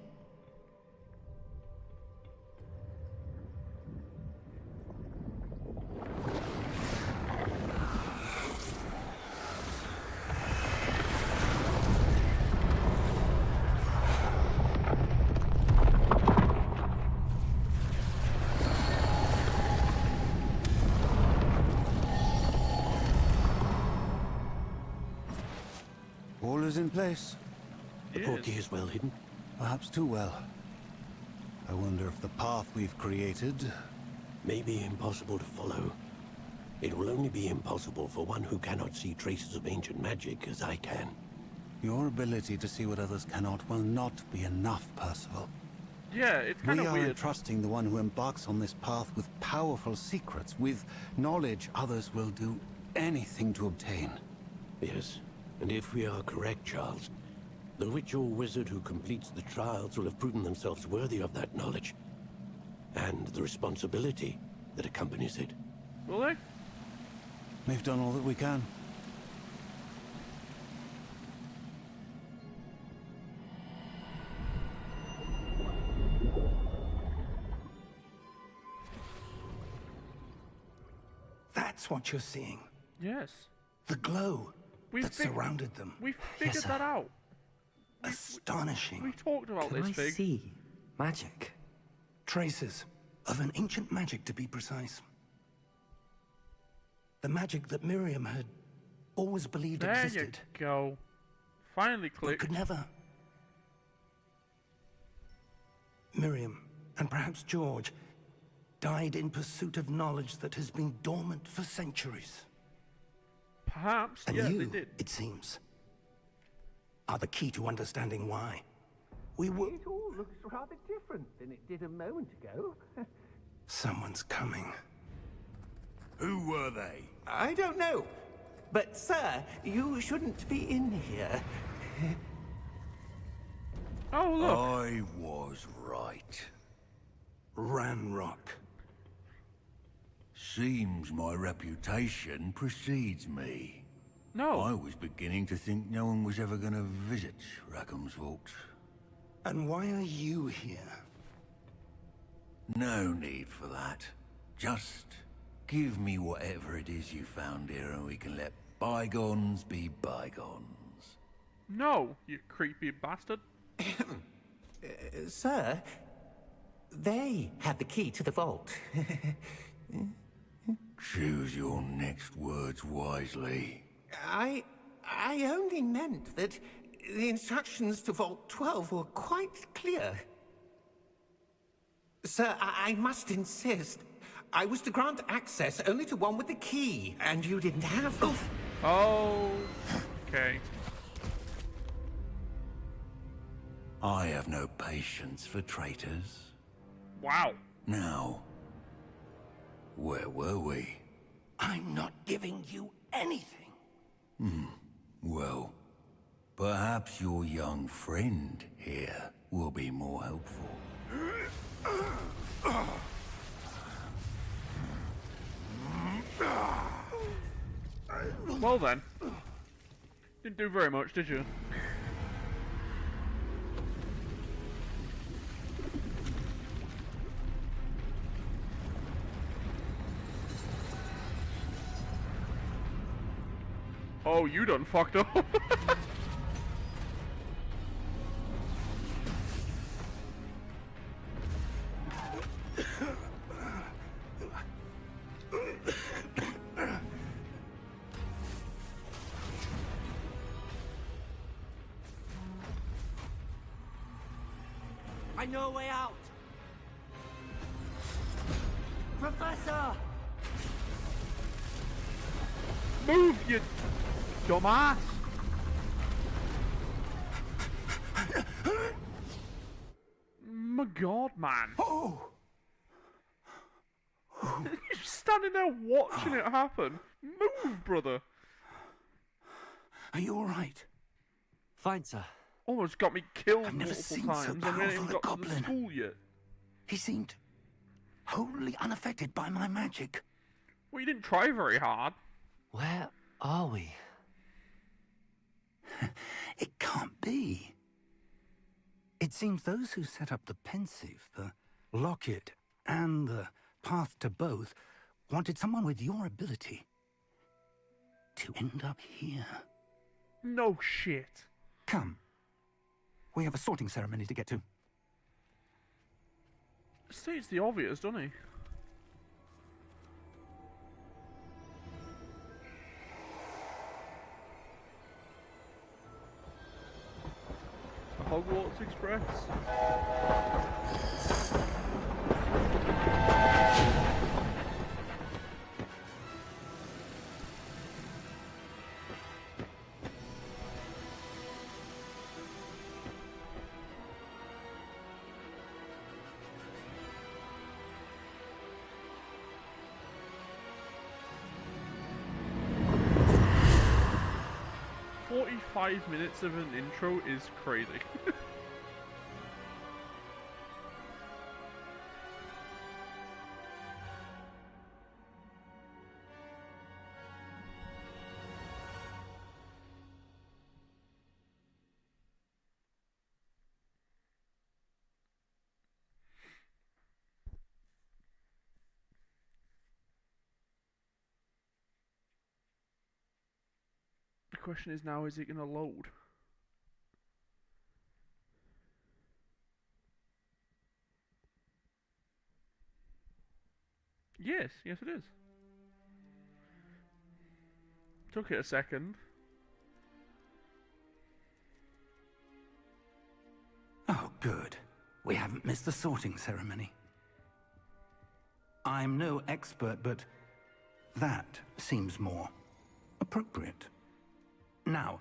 Speaker 7: All is in place.
Speaker 2: The
Speaker 8: portkey is well hidden.
Speaker 7: Perhaps too well. I wonder if the path we've created...
Speaker 8: May be impossible to follow. It will only be impossible for one who cannot see traces of ancient magic as I can.
Speaker 7: Your ability to see what others cannot will not be enough, Percival.
Speaker 2: Yeah, it's kind
Speaker 7: We
Speaker 2: of
Speaker 7: are
Speaker 2: weird.
Speaker 7: entrusting the one who embarks on this path with powerful secrets, with knowledge others will do anything to obtain.
Speaker 8: Yes, and if we are correct, Charles, the witch or wizard who completes the trials will have proven themselves worthy of that knowledge, and the responsibility that accompanies it.
Speaker 2: Will they?
Speaker 7: We've done all that we can.
Speaker 4: That's what you're seeing.
Speaker 2: Yes.
Speaker 4: The glow
Speaker 2: We
Speaker 4: that surrounded them.
Speaker 2: We figured
Speaker 3: Yes, sir.
Speaker 2: that out.
Speaker 4: Astonishing.
Speaker 2: We talked about
Speaker 3: Can
Speaker 2: this,
Speaker 3: I
Speaker 2: Fig.
Speaker 3: see magic?
Speaker 4: Traces of an ancient magic, to be precise. The magic that Miriam had always believed
Speaker 2: There
Speaker 4: existed,
Speaker 2: you go. Finally
Speaker 4: but
Speaker 2: clicked.
Speaker 4: could never. Miriam, and perhaps George, died in pursuit of knowledge that has been dormant for centuries.
Speaker 2: Perhaps,
Speaker 4: And
Speaker 2: yeah,
Speaker 4: you,
Speaker 2: they did.
Speaker 4: it seems, are the key to understanding why. We were...
Speaker 6: It all looks rather different than it did a moment ago.
Speaker 4: Someone's coming.
Speaker 1: Who were they?
Speaker 6: I don't know. But, sir, you shouldn't be in here.
Speaker 2: Oh, look.
Speaker 1: I was right.
Speaker 4: Ranrock.
Speaker 1: Seems my reputation precedes me.
Speaker 2: No.
Speaker 1: I was beginning to think no one was ever going to visit Rackham's vault.
Speaker 4: And why are you here?
Speaker 1: No need for that. Just give me whatever it is you found here and we can let bygones be bygones.
Speaker 2: No, you creepy bastard.
Speaker 6: Sir, they had the key to the vault.
Speaker 1: Choose your next words wisely.
Speaker 6: I only meant that the instructions to Vault 12 were quite clear. Sir, I must insist. I was to grant access only to one with the key, and you didn't have...
Speaker 2: Oh, okay.
Speaker 1: I have no patience for traitors.
Speaker 2: Wow.
Speaker 1: Now, where were we?
Speaker 4: I'm not giving you anything.
Speaker 1: Well, perhaps your young friend here will be more helpful.
Speaker 2: Well then. Didn't do very much, did you? Oh, you done fucked up.
Speaker 3: I know a way out! Professor!
Speaker 2: Move, you dumbass! My god, man.
Speaker 4: Oh!
Speaker 2: You're just standing there watching it happen. Move, brother.
Speaker 4: Are you all right?
Speaker 3: Fine, sir.
Speaker 2: Almost got me killed
Speaker 4: I've never
Speaker 2: multiple
Speaker 4: seen so
Speaker 2: times and we ain't even
Speaker 4: powerful a
Speaker 2: got to the
Speaker 4: goblin.
Speaker 2: school yet.
Speaker 4: He seemed wholly unaffected by my magic.
Speaker 2: Well, you didn't try very hard.
Speaker 3: Where are we?
Speaker 4: It can't be. It seems those who set up the pensive, the locket, and the path to both wanted someone with your ability to end up here.
Speaker 2: No shit.
Speaker 4: Come. We have a sorting ceremony to get to.
Speaker 2: States the obvious, doesn't he? The Hogwarts Express. 5 minutes of an intro is crazy. The question is now, is it going to load? Yes, yes it is. Took it a second.
Speaker 4: Oh, good. We haven't missed the sorting ceremony. I'm no expert, but that seems more appropriate. Now,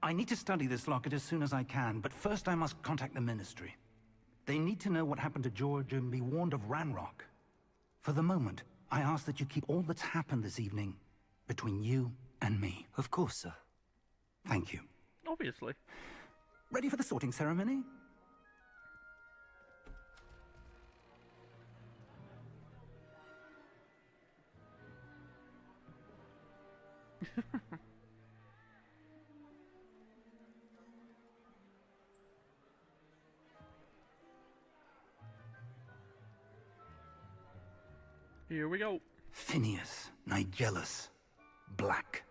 Speaker 4: I need to study this locket as soon as I can, but first I must contact the Ministry. They need to know what happened to George and be warned of Ranrock. For the moment, I ask that you keep all that's happened this evening between you and me.
Speaker 3: Of course, sir.
Speaker 4: Thank you.
Speaker 2: Obviously.
Speaker 4: Ready for the sorting ceremony?
Speaker 2: Here we go.
Speaker 4: Phineas, Nigellus, Black.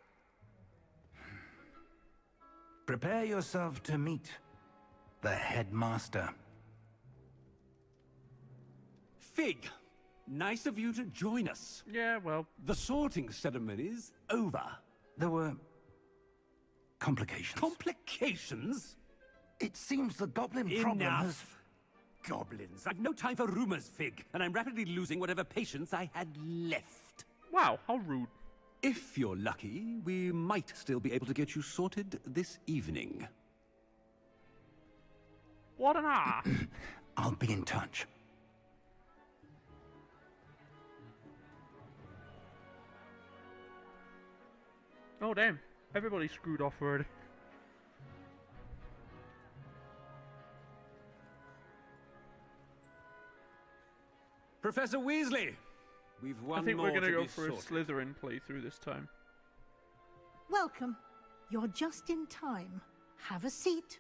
Speaker 4: Prepare yourself to meet the headmaster.
Speaker 9: Fig, nice of you to join us.
Speaker 2: Yeah, well,
Speaker 9: The sorting ceremony's over.
Speaker 4: There were complications.
Speaker 9: Complications?
Speaker 4: It seems the goblin problem has...
Speaker 9: Enough. Goblins. I've no time for rumors, Fig, and I'm rapidly losing whatever patience I had left.
Speaker 2: wow, how rude.
Speaker 9: If you're lucky, we might still be able to get you sorted this evening.
Speaker 2: What an ass.
Speaker 4: I'll be in touch.
Speaker 2: Oh damn, everybody screwed off already.
Speaker 9: Professor Weasley, we've one
Speaker 2: I think
Speaker 9: more
Speaker 2: we're gonna
Speaker 9: to
Speaker 2: go
Speaker 9: be
Speaker 2: for a
Speaker 9: sorted.
Speaker 2: Slytherin playthrough this time.
Speaker 10: Welcome. You're just in time. Have a seat.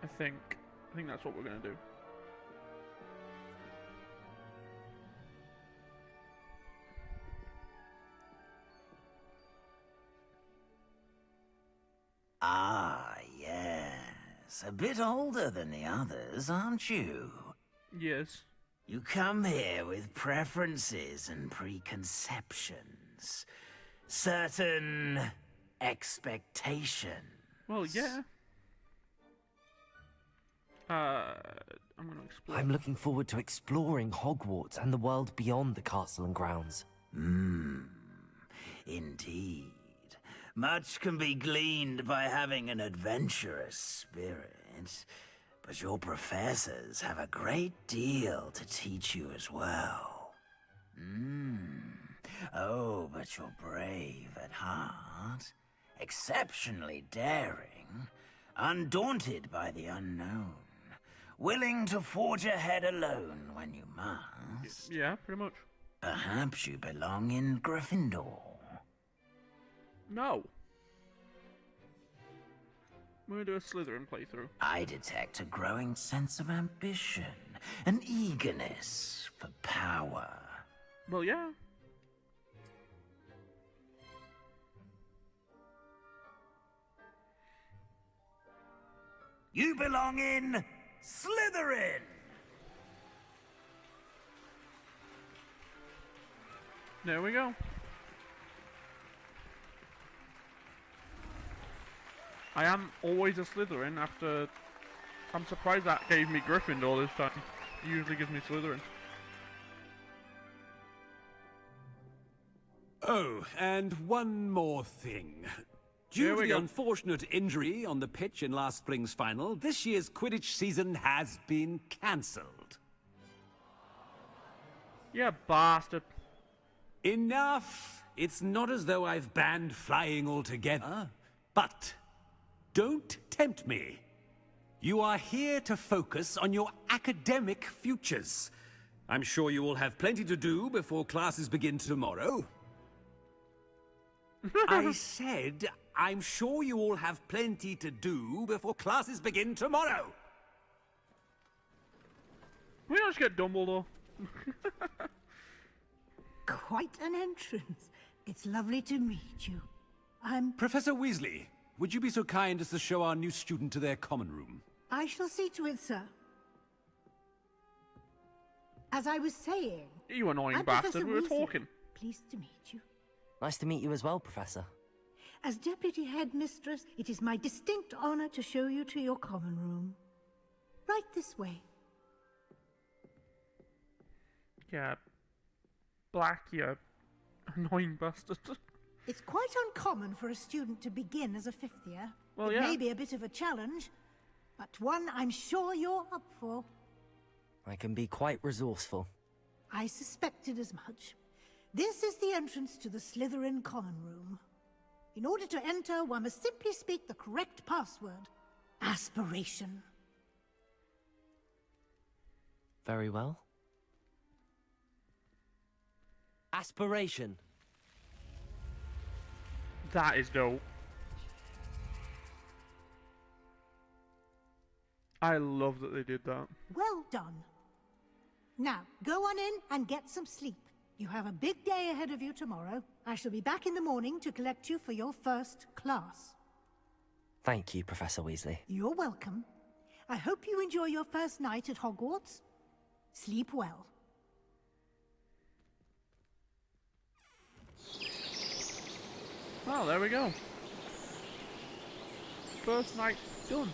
Speaker 2: I think that's what we're gonna do.
Speaker 11: Ah, yes. A bit older than the others, aren't you?
Speaker 2: Yes.
Speaker 11: You come here with preferences and preconceptions. Certain expectation.
Speaker 2: Well, yeah. I'm gonna explore.
Speaker 3: I'm looking forward to exploring Hogwarts and the world beyond the castle and grounds.
Speaker 11: Indeed. Much can be gleaned by having an adventurous spirit, but your professors have a great deal to teach you as well. Oh, but you're brave at heart, exceptionally daring, undaunted by the unknown, willing to forge ahead alone when you must.
Speaker 2: Yeah, pretty much.
Speaker 11: Perhaps you belong in Gryffindor.
Speaker 2: No. We're gonna do a Slytherin playthrough.
Speaker 11: I detect a growing sense of ambition, an eagerness for power.
Speaker 2: Well, yeah.
Speaker 11: You belong in Slytherin!
Speaker 2: There we go. I am always a Slytherin after... I'm surprised that gave me Gryffindor this time. It usually gives me Slytherin.
Speaker 9: Oh, and one more thing.
Speaker 2: Here
Speaker 9: Due to
Speaker 2: we
Speaker 9: the
Speaker 2: go.
Speaker 9: unfortunate injury on the pitch in last spring's final, this year's Quidditch season has been cancelled.
Speaker 2: Yeah, bastard.
Speaker 9: Enough! It's not as though I've banned flying altogether. But don't tempt me. You are here to focus on your academic futures. I'm sure you will have plenty to do before classes begin tomorrow. I said, I'm sure you all have plenty to do before classes begin tomorrow.
Speaker 2: We don't just get Dumbledore.
Speaker 10: Quite an entrance. It's lovely to meet you.
Speaker 9: Professor Weasley, would you be so kind as to show our new student to their common room?
Speaker 10: I shall see to it, sir. As I was saying...
Speaker 2: You annoying
Speaker 10: I'm
Speaker 2: bastard,
Speaker 10: Professor
Speaker 2: we were
Speaker 10: Weasley.
Speaker 2: talking.
Speaker 10: Pleased to meet you.
Speaker 3: Nice to meet you as well, Professor.
Speaker 10: As Deputy Headmistress, it is my distinct honor to show you to your common room. Right this way.
Speaker 2: Yeah. Black, you annoying bastard.
Speaker 10: It's quite uncommon for a student to begin as a fifth year.
Speaker 2: Well,
Speaker 10: it
Speaker 2: yeah.
Speaker 10: may be a bit of a challenge, but one I'm sure you're up for.
Speaker 3: I can be quite resourceful.
Speaker 10: I suspected as much. This is the entrance to the Slytherin common room. In order to enter, one must simply speak the correct password. Aspiration.
Speaker 3: Very well. Aspiration.
Speaker 2: That is dope. I love that they did that.
Speaker 10: Well done. Now, go on in and get some sleep. You have a big day ahead of you tomorrow. I shall be back in the morning to collect you for your first class.
Speaker 3: Thank you, Professor Weasley.
Speaker 10: You're welcome. I hope you enjoy your first night at Hogwarts. Sleep well.
Speaker 2: Oh, there we go. First night done.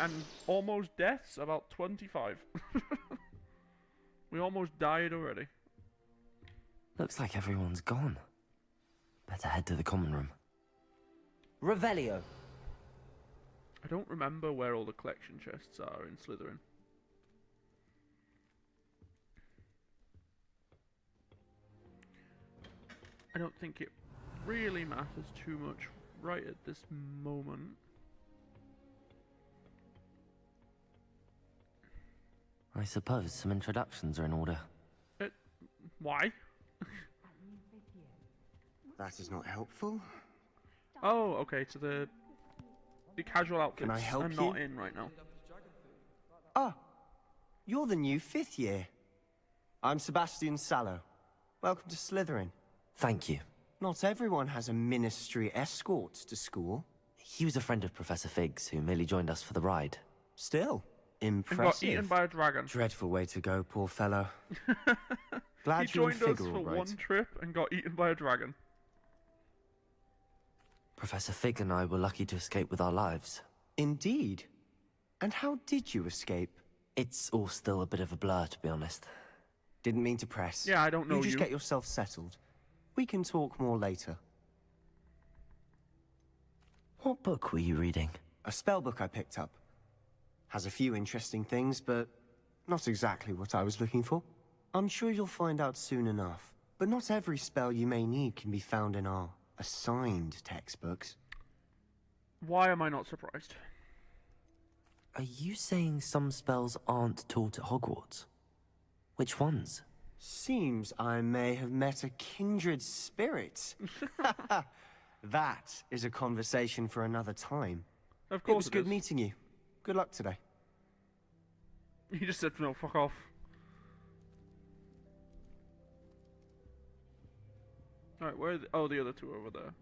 Speaker 2: And almost deaths, about 25. We almost died already.
Speaker 3: Looks like everyone's gone. Better head to the common room. Revelio.
Speaker 2: I don't remember where all the collection chests are in Slytherin. I don't think it really matters too much right at this moment.
Speaker 3: I suppose some introductions are in order.
Speaker 2: Why?
Speaker 12: That is not helpful.
Speaker 2: Oh, okay, so the casual outfits
Speaker 12: I help
Speaker 2: are not
Speaker 12: you?
Speaker 2: in right now.
Speaker 12: Ah, you're the new 5th year. I'm Sebastian Sallow. Welcome to Slytherin.
Speaker 3: Thank you.
Speaker 12: Not everyone has a ministry escort to school.
Speaker 3: He was a friend of Professor Fig's who merely joined us for the ride.
Speaker 12: Still,
Speaker 2: And got
Speaker 12: impressive.
Speaker 2: eaten by a dragon.
Speaker 12: Dreadful way to go, poor fellow. Glad
Speaker 2: He
Speaker 12: you and
Speaker 2: joined us
Speaker 12: Fig are
Speaker 2: for
Speaker 12: all right.
Speaker 2: one trip and got eaten by a dragon.
Speaker 3: Professor Fig and I were lucky to escape with our lives.
Speaker 12: Indeed. And how did you escape?
Speaker 3: It's all still a bit of a blur, to be honest.
Speaker 12: Didn't mean to press.
Speaker 2: Yeah, I don't know
Speaker 12: You just
Speaker 2: you.
Speaker 12: get yourself settled. We can talk more later.
Speaker 3: What book were you reading?
Speaker 12: A spellbook I picked up. Has a few interesting things, but not exactly what I was looking for. I'm sure you'll find out soon enough. But not every spell you may need can be found in our assigned textbooks.
Speaker 2: Why am I not surprised?
Speaker 3: Are you saying some spells aren't taught at Hogwarts? Which ones?
Speaker 12: Seems I may have met a kindred spirit. That is a conversation for another time.
Speaker 2: Of
Speaker 12: It
Speaker 2: course
Speaker 12: was
Speaker 2: it
Speaker 12: good
Speaker 2: is.
Speaker 12: meeting you. Good luck today.
Speaker 2: He just said, no, fuck off. Alright, where are the... Oh, the other two are over there.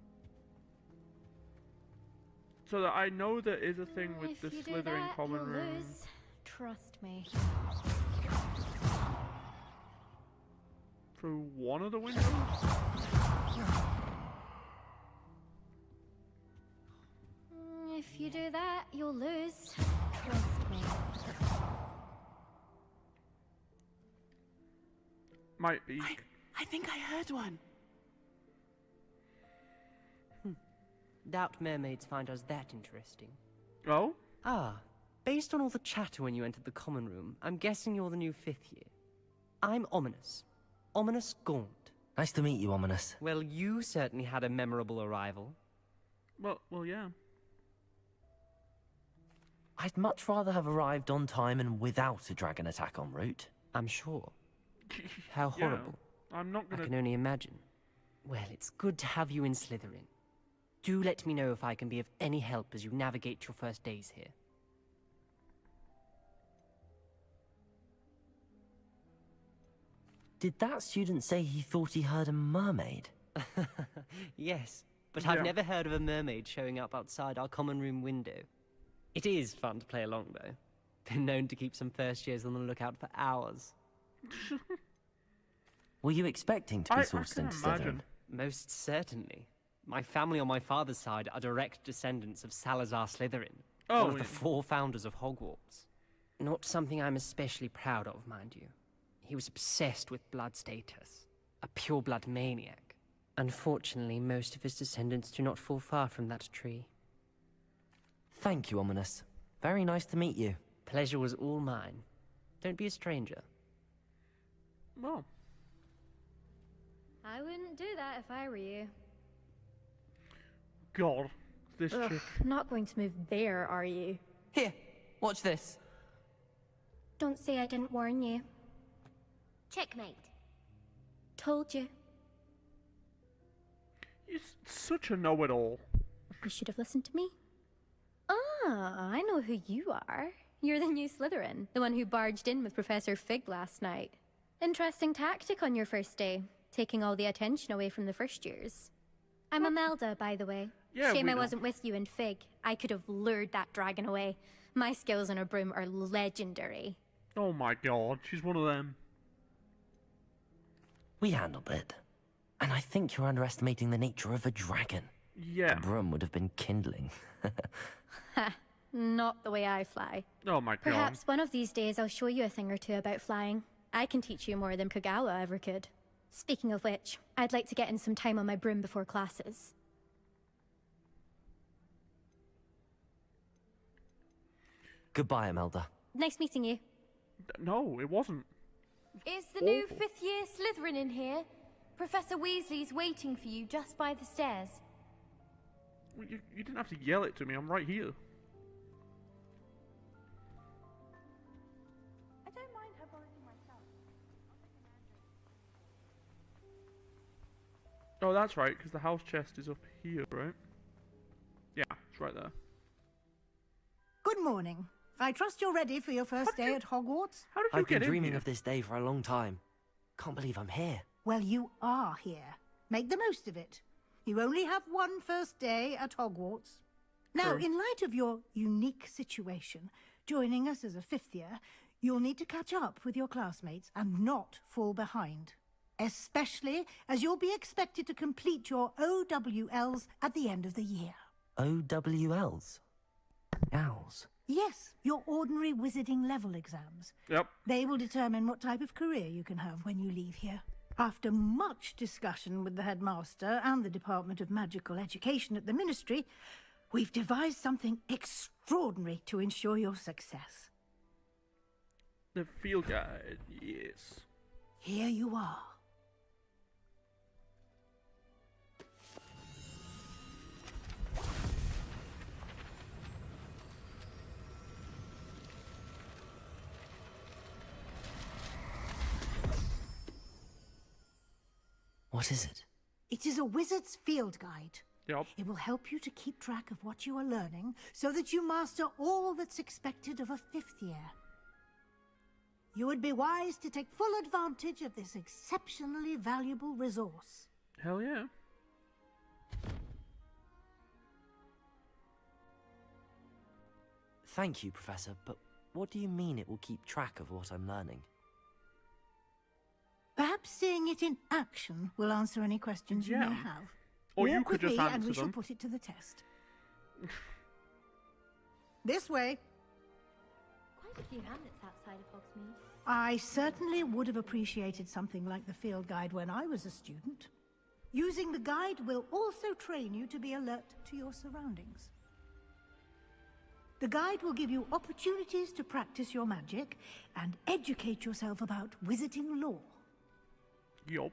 Speaker 2: So that I know there is a thing with
Speaker 13: If
Speaker 2: the
Speaker 13: you do
Speaker 2: Slytherin
Speaker 13: that,
Speaker 2: common
Speaker 13: you'll
Speaker 2: room.
Speaker 13: lose. Trust me.
Speaker 2: Through one of the windows?
Speaker 13: If you do that, you'll lose. Trust me.
Speaker 2: Might be.
Speaker 14: I think I heard one.
Speaker 15: Doubt mermaids find us that interesting.
Speaker 2: Oh?
Speaker 15: Ah, based on all the chatter when you entered the common room, I'm guessing you're the new 5th year. I'm Ominous. Ominous Gaunt.
Speaker 3: Nice to meet you, Ominous.
Speaker 15: Well, you certainly had a memorable arrival.
Speaker 2: Well, yeah.
Speaker 3: I'd much rather have arrived on time and without a dragon attack en route.
Speaker 15: I'm sure. How
Speaker 2: Yeah,
Speaker 15: horrible.
Speaker 2: I'm not gonna...
Speaker 15: I can only imagine. Well, it's good to have you in Slytherin. Do let me know if I can be of any help as you navigate your first days here.
Speaker 3: Did that student say he thought he heard a mermaid?
Speaker 15: Yes, but
Speaker 2: Yeah.
Speaker 15: I've never heard of a mermaid showing up outside our common room window. It is fun to play along, though. Been known to keep some first years on the lookout for hours.
Speaker 3: Were you expecting to be sorted
Speaker 2: can
Speaker 3: into Slytherin?
Speaker 2: imagine.
Speaker 15: Most certainly. My family on my father's side are direct descendants of Salazar Slytherin,
Speaker 2: Oh,
Speaker 15: one of the
Speaker 2: yeah.
Speaker 15: 4 founders of Hogwarts. Not something I'm especially proud of, mind you. He was obsessed with blood status, a pure-blood maniac. Unfortunately, most of his descendants do not fall far from that tree.
Speaker 3: Thank you, Ominous. Very nice to meet you.
Speaker 15: Pleasure was all mine. Don't be a stranger.
Speaker 2: Well,
Speaker 13: I wouldn't do that if I were you.
Speaker 2: God. This
Speaker 13: Ugh,
Speaker 2: chick.
Speaker 13: not going to move there, are you?
Speaker 15: Here, watch this.
Speaker 13: Don't say I didn't warn you.
Speaker 16: Checkmate.
Speaker 13: Told you.
Speaker 2: You're such a know-it-all.
Speaker 13: You should have listened to me. Ah, I know who you are. You're the new Slytherin, the one who barged in with Professor Fig last night. Interesting tactic on your first day, taking all the attention away from the first years. I'm Imelda, by the way.
Speaker 2: Yeah,
Speaker 13: Shame
Speaker 2: we
Speaker 13: I
Speaker 2: know.
Speaker 13: wasn't with you in Fig. I could have lured that dragon away. My skills on a broom are legendary.
Speaker 2: Oh my god, she's one of them.
Speaker 3: We handled it. And I think you're underestimating the nature of a dragon.
Speaker 2: Yeah.
Speaker 3: A broom would have been kindling.
Speaker 13: Ha, not the way I fly.
Speaker 2: Oh my god.
Speaker 13: Perhaps one of these days I'll show you a thing or two about flying. I can teach you more than Kagawa ever could. Speaking of which, I'd like to get in some time on my broom before classes.
Speaker 3: Goodbye, Imelda.
Speaker 13: Nice meeting you.
Speaker 2: No, it wasn't.
Speaker 16: Is the new
Speaker 2: Awful.
Speaker 16: 5th year Slytherin in here? Professor Weasley's waiting for you just by the stairs.
Speaker 2: Well, you didn't have to yell it to me, I'm right here.
Speaker 16: I don't mind her borrowing myself.
Speaker 2: Oh, that's right, because the house chest is up here, right? Yeah, it's right there.
Speaker 10: Good morning. I trust you're ready for your first day at Hogwarts?
Speaker 2: How did you
Speaker 3: I've been
Speaker 2: get in
Speaker 3: dreaming
Speaker 2: here?
Speaker 3: of this day for a long time. Can't believe I'm here.
Speaker 10: Well, you are here. Make the most of it. You only have one first day at Hogwarts. Now,
Speaker 2: True.
Speaker 10: in light of your unique situation, joining us as a 5th year, you'll need to catch up with your classmates and not fall behind. Especially as you'll be expected to complete your OWLs at the end of the year.
Speaker 3: OWLs? Owls.
Speaker 10: Yes, your ordinary wizarding level exams.
Speaker 2: Yep.
Speaker 10: They will determine what type of career you can have when you leave here. After much discussion with the headmaster and the Department of Magical Education at the Ministry, we've devised something extraordinary to ensure your success.
Speaker 2: The field guide, yes.
Speaker 10: Here you are.
Speaker 3: What is it?
Speaker 10: It is a wizard's field guide.
Speaker 2: Yep.
Speaker 10: It will help you to keep track of what you are learning so that you master all that's expected of a 5th year. You would be wise to take full advantage of this exceptionally valuable resource.
Speaker 2: Hell yeah.
Speaker 3: Thank you, Professor, but what do you mean it will keep track of what I'm learning?
Speaker 10: Perhaps seeing it in action will answer any questions you
Speaker 2: Yeah.
Speaker 10: may have.
Speaker 2: Or
Speaker 10: Walk
Speaker 2: you could
Speaker 10: with
Speaker 2: just
Speaker 10: me and
Speaker 2: answer
Speaker 10: we shall
Speaker 2: them.
Speaker 10: put it to the test. This way.
Speaker 13: Quite a few hamlets outside of Hogsmeade.
Speaker 10: I certainly would have appreciated something like the field guide when I was a student. Using the guide will also train you to be alert to your surroundings. The guide will give you opportunities to practice your magic and educate yourself about wizarding lore.
Speaker 2: Yup.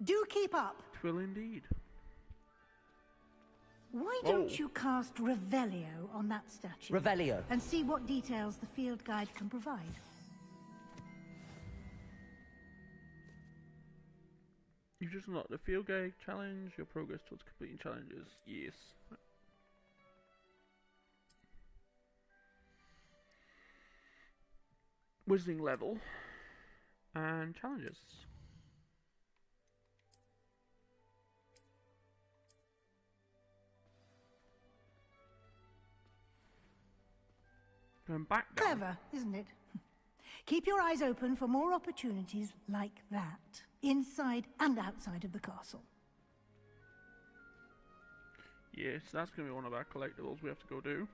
Speaker 10: Do keep up.
Speaker 2: Twill indeed.
Speaker 10: Why don't you cast Revelio on that statue?
Speaker 3: Revelio.
Speaker 10: And see what details the field guide can provide.
Speaker 2: You've just unlocked the field guide challenge. Your progress towards completing challenges. Yes. Wizarding level. And challenges. Going back down.
Speaker 10: Clever, isn't it? Keep your eyes open for more opportunities like that, inside and outside of the castle.
Speaker 2: Yes, that's going to be one of our collectibles we have to go do.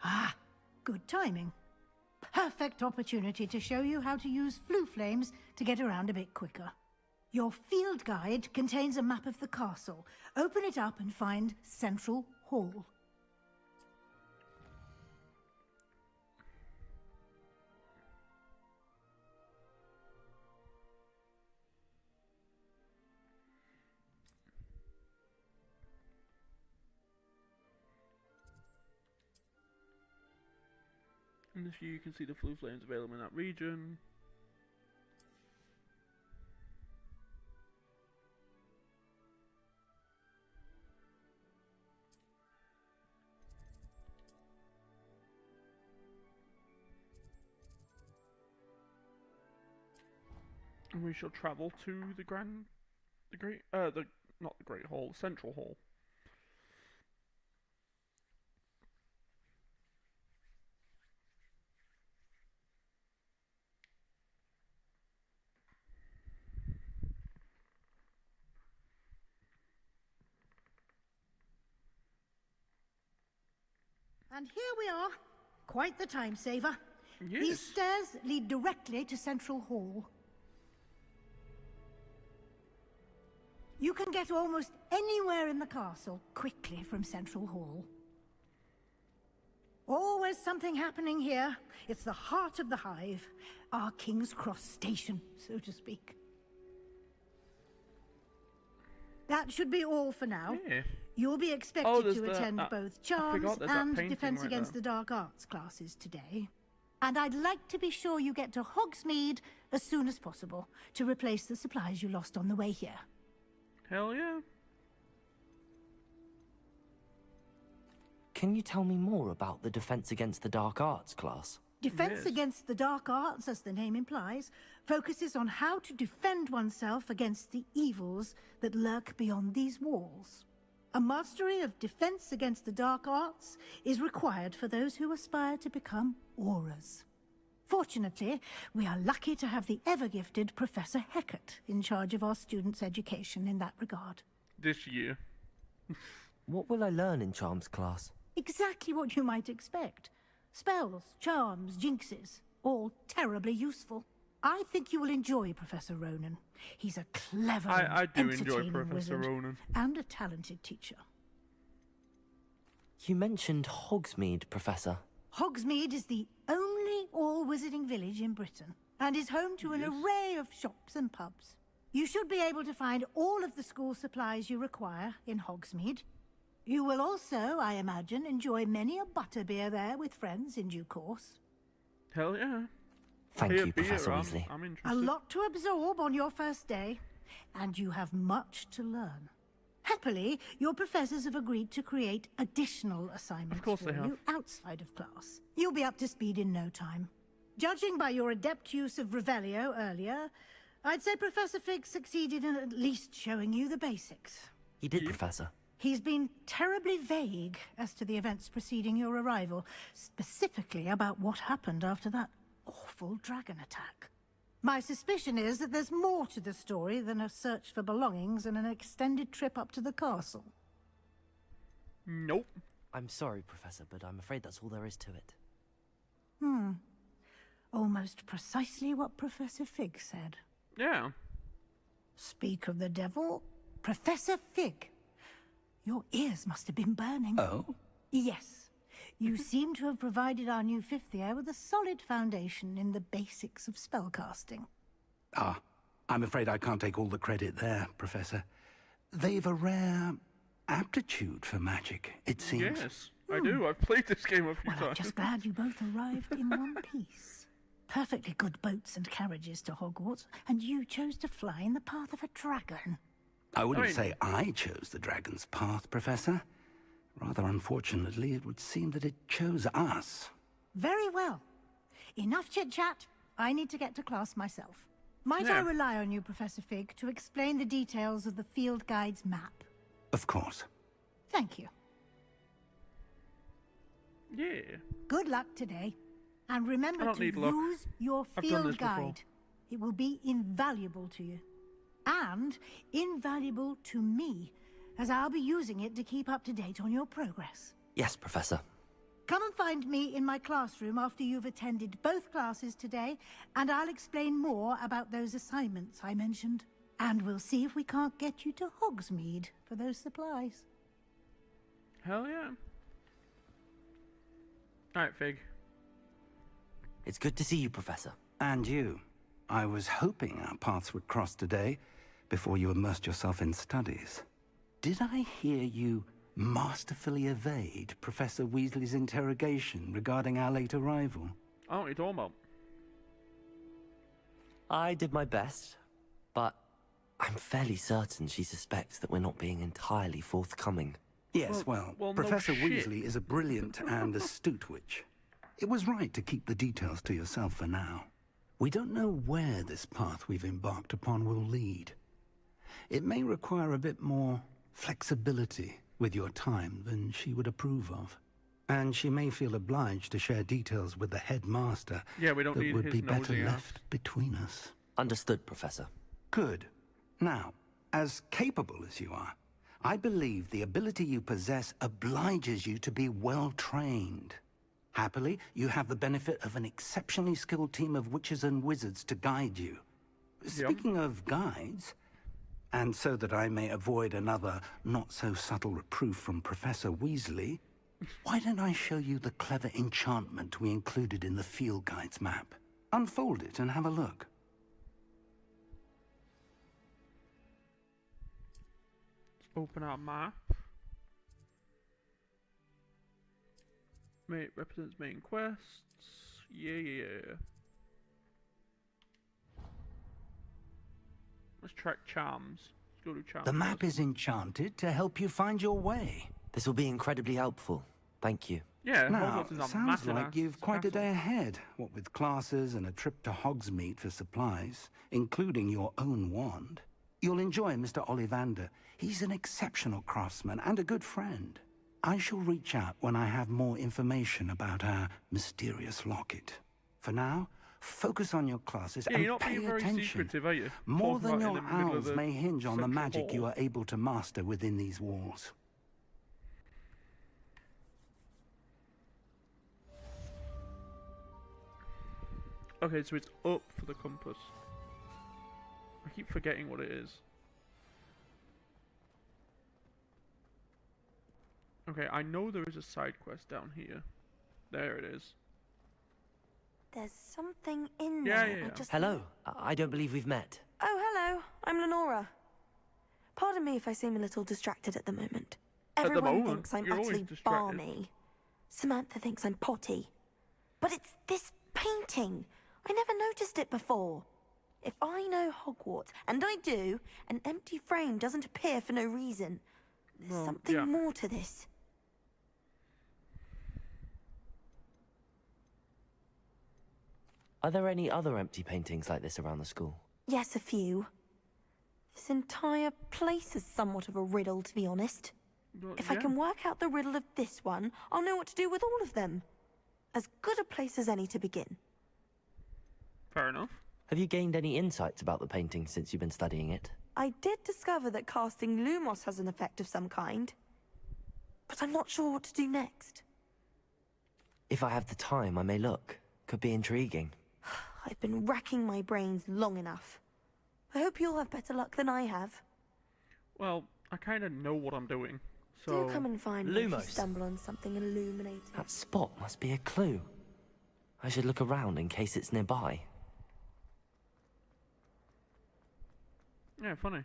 Speaker 10: Ah, good timing. Perfect opportunity to show you how to use flue flames to get around a bit quicker. Your field guide contains a map of the castle. Open it up and find Central Hall.
Speaker 2: In this view, you can see the flue flames available in that region. And we shall travel to not the Great Hall, the Central Hall.
Speaker 10: And here we are. Quite the time saver.
Speaker 2: Yes.
Speaker 10: These stairs lead directly to Central Hall. You can get almost anywhere in the castle quickly from Central Hall. Always something happening here. It's the heart of the hive. Our King's Cross station, so to speak. That should be all for now.
Speaker 2: Yeah.
Speaker 10: You'll be expected to
Speaker 2: the-
Speaker 10: attend both Charms
Speaker 2: there's that
Speaker 10: and
Speaker 2: painting
Speaker 10: Defense
Speaker 2: right
Speaker 10: Against
Speaker 2: there.
Speaker 10: the Dark Arts classes today. And I'd like to be sure you get to Hogsmeade as soon as possible to replace the supplies you lost on the way here.
Speaker 2: Hell yeah.
Speaker 3: Can you tell me more about the Defense Against the Dark Arts class?
Speaker 10: Defense Against the Dark Arts, as the name implies, focuses on how to defend oneself against the evils that lurk beyond these walls. A mastery of Defense Against the Dark Arts is required for those who aspire to become auras. Fortunately, we are lucky to have the ever-gifted Professor Hecat in charge of our students' education in that regard.
Speaker 2: This year.
Speaker 3: What will I learn in Charms class?
Speaker 10: Exactly what you might expect. Spells, charms, jinxes, all terribly useful. I think you will enjoy Professor Ronan. He's a clever
Speaker 2: I
Speaker 10: and
Speaker 2: do enjoy
Speaker 10: entertaining
Speaker 2: Professor
Speaker 10: wizard
Speaker 2: Ronan.
Speaker 10: and a talented teacher.
Speaker 3: You mentioned Hogsmeade, Professor.
Speaker 10: Hogsmeade is the only all-wizarding village in Britain, and is home to an array of shops and pubs. You should be able to find all of the school supplies you require in Hogsmeade. You will also, I imagine, enjoy many a butterbeer there with friends in due course.
Speaker 2: Hell yeah.
Speaker 3: Thank
Speaker 2: Hey,
Speaker 3: you,
Speaker 2: beer,
Speaker 3: Professor
Speaker 2: I'm-
Speaker 3: Weasley.
Speaker 2: I'm interested.
Speaker 10: A lot to absorb on your first day, and you have much to learn. Happily, your professors have agreed to create additional assignments
Speaker 2: course
Speaker 10: for
Speaker 2: they have.
Speaker 10: you outside of class. You'll be up to speed in no time. Judging by your adept use of Revelio earlier, I'd say Professor Fig succeeded in at least showing you the basics.
Speaker 3: He did, Professor.
Speaker 10: He's been terribly vague as to the events preceding your arrival, specifically about what happened after that awful dragon attack. My suspicion is that there's more to the story than a search for belongings and an extended trip up to the castle.
Speaker 2: Nope.
Speaker 3: I'm sorry, Professor, but I'm afraid that's all there is to it.
Speaker 10: Almost precisely what Professor Fig said.
Speaker 2: Yeah.
Speaker 10: Speak of the devil, Professor Fig. Your ears must have been burning.
Speaker 4: Oh?
Speaker 10: Yes. You seem to have provided our new fifth year with a solid foundation in the basics of spellcasting.
Speaker 4: Ah, I'm afraid I can't take all the credit there, Professor. They've a rare aptitude for magic, it seems.
Speaker 2: Yes, I do. I've played this game a few
Speaker 10: Well,
Speaker 2: times.
Speaker 10: I'm just glad you both arrived in one piece. Perfectly good boats and carriages to Hogwarts, and you chose to fly in the path of a dragon.
Speaker 4: I wouldn't say I chose the dragon's path, Professor. Rather unfortunately, it would seem that it chose us.
Speaker 10: Very well. Enough chit-chat. I need to get to class myself. Might I rely on you, Professor Fig, to explain the details of the field guide's map?
Speaker 4: Of course.
Speaker 10: Thank you.
Speaker 2: Yeah.
Speaker 10: Good luck today. And
Speaker 2: I
Speaker 10: remember
Speaker 2: don't
Speaker 10: to
Speaker 2: need luck.
Speaker 10: use your
Speaker 2: I've done
Speaker 10: field
Speaker 2: this before.
Speaker 10: guide. It will be invaluable to you. And invaluable to me, as I'll be using it to keep up to date on your progress.
Speaker 3: Yes, Professor.
Speaker 10: Come and find me in my classroom after you've attended both classes today, and I'll explain more about those assignments I mentioned. And we'll see if we can't get you to Hogsmeade for those supplies.
Speaker 2: Hell yeah. Alright, Fig.
Speaker 3: It's good to see you, Professor.
Speaker 4: And you. I was hoping our paths would cross today, before you immersed yourself in studies. Did I hear you masterfully evade Professor Weasley's interrogation regarding our late arrival?
Speaker 2: Oh, what are you talking about?
Speaker 3: I did my best, but I'm fairly certain she suspects that we're not being entirely forthcoming.
Speaker 4: Yes, well,
Speaker 2: no
Speaker 4: Professor
Speaker 2: shit.
Speaker 4: Weasley is a brilliant and astute witch. It was right to keep the details to yourself for now. We don't know where this path we've embarked upon will lead. It may require a bit more flexibility with your time than she would approve of. And she may feel obliged to share details with the headmaster
Speaker 2: Yeah, we don't
Speaker 4: that
Speaker 2: need
Speaker 4: would
Speaker 2: his
Speaker 4: be better
Speaker 2: nosy ass.
Speaker 4: left between us.
Speaker 3: Understood, Professor.
Speaker 4: Good. Now, as capable as you are, I believe the ability you possess obliges you to be well trained. Happily, you have the benefit of an exceptionally skilled team of witches and wizards to guide you. Speaking of guides, and so that I may avoid another not-so-subtle reproof from Professor Weasley, why don't I show you the clever enchantment we included in the field guide's map? Unfold it and have a look.
Speaker 2: Let's open our map. Mate represents main quests. Yeah. Let's track charms. Let's go to charms.
Speaker 4: The map is enchanted to help you find your way.
Speaker 3: This will be incredibly helpful. Thank you.
Speaker 2: Yeah,
Speaker 4: Now,
Speaker 2: Hogwarts is a
Speaker 4: sounds
Speaker 2: massive
Speaker 4: like
Speaker 2: ass
Speaker 4: you've quite a
Speaker 2: castle.
Speaker 4: day ahead, what with classes and a trip to Hogsmeade for supplies, including your own wand. You'll enjoy Mr. Ollivander. He's an exceptional craftsman and a good friend. I shall reach out when I have more information about our mysterious locket. For now, focus on your classes
Speaker 2: Yeah, you're
Speaker 4: and
Speaker 2: not
Speaker 4: pay
Speaker 2: being very
Speaker 4: attention.
Speaker 2: secretive, are you?
Speaker 4: More
Speaker 2: Talking
Speaker 4: than
Speaker 2: about
Speaker 4: your
Speaker 2: in the middle of
Speaker 4: owls
Speaker 2: the
Speaker 4: may hinge on the
Speaker 2: central
Speaker 4: magic you
Speaker 2: hall.
Speaker 4: are able to master within these walls.
Speaker 2: Okay, so it's up for the compass. I keep forgetting what it is. Okay, I know there is a side quest down here. There it is.
Speaker 17: There's something in
Speaker 2: Yeah,
Speaker 17: there.
Speaker 2: yeah,
Speaker 17: I
Speaker 2: yeah.
Speaker 17: just...
Speaker 3: Hello. I don't believe we've met.
Speaker 17: Oh, hello. I'm Lenora. Pardon me if I seem a little distracted at the moment.
Speaker 2: At the
Speaker 17: Everyone
Speaker 2: moment,
Speaker 17: thinks I'm
Speaker 2: you're always
Speaker 17: utterly
Speaker 2: distracted.
Speaker 17: balmy. Samantha thinks I'm potty. But it's this painting. I never noticed it before. If I know Hogwarts, and I do, an empty frame doesn't appear for no reason. There's
Speaker 2: Well,
Speaker 17: something
Speaker 2: yeah.
Speaker 17: more to this.
Speaker 3: Are there any other empty paintings like this around the school?
Speaker 17: Yes, a few. This entire place is somewhat of a riddle, to be honest.
Speaker 2: Well,
Speaker 17: If I
Speaker 2: yeah.
Speaker 17: can work out the riddle of this one, I'll know what to do with all of them. As good a place as any to begin.
Speaker 2: Fair enough.
Speaker 3: Have you gained any insights about the painting since you've been studying it?
Speaker 17: I did discover that casting Lumos has an effect of some kind. but I'm not sure what to do next.
Speaker 3: If I have the time, I may look. Could be intriguing.
Speaker 17: I've been racking my brains long enough. I hope you'll have better luck than I have.
Speaker 2: Well, I kind of know what I'm doing, so...
Speaker 17: Do come and find me if you
Speaker 3: Lumos.
Speaker 17: stumble on something illuminating.
Speaker 3: That spot must be a clue. I should look around in case it's nearby.
Speaker 2: Yeah, funny.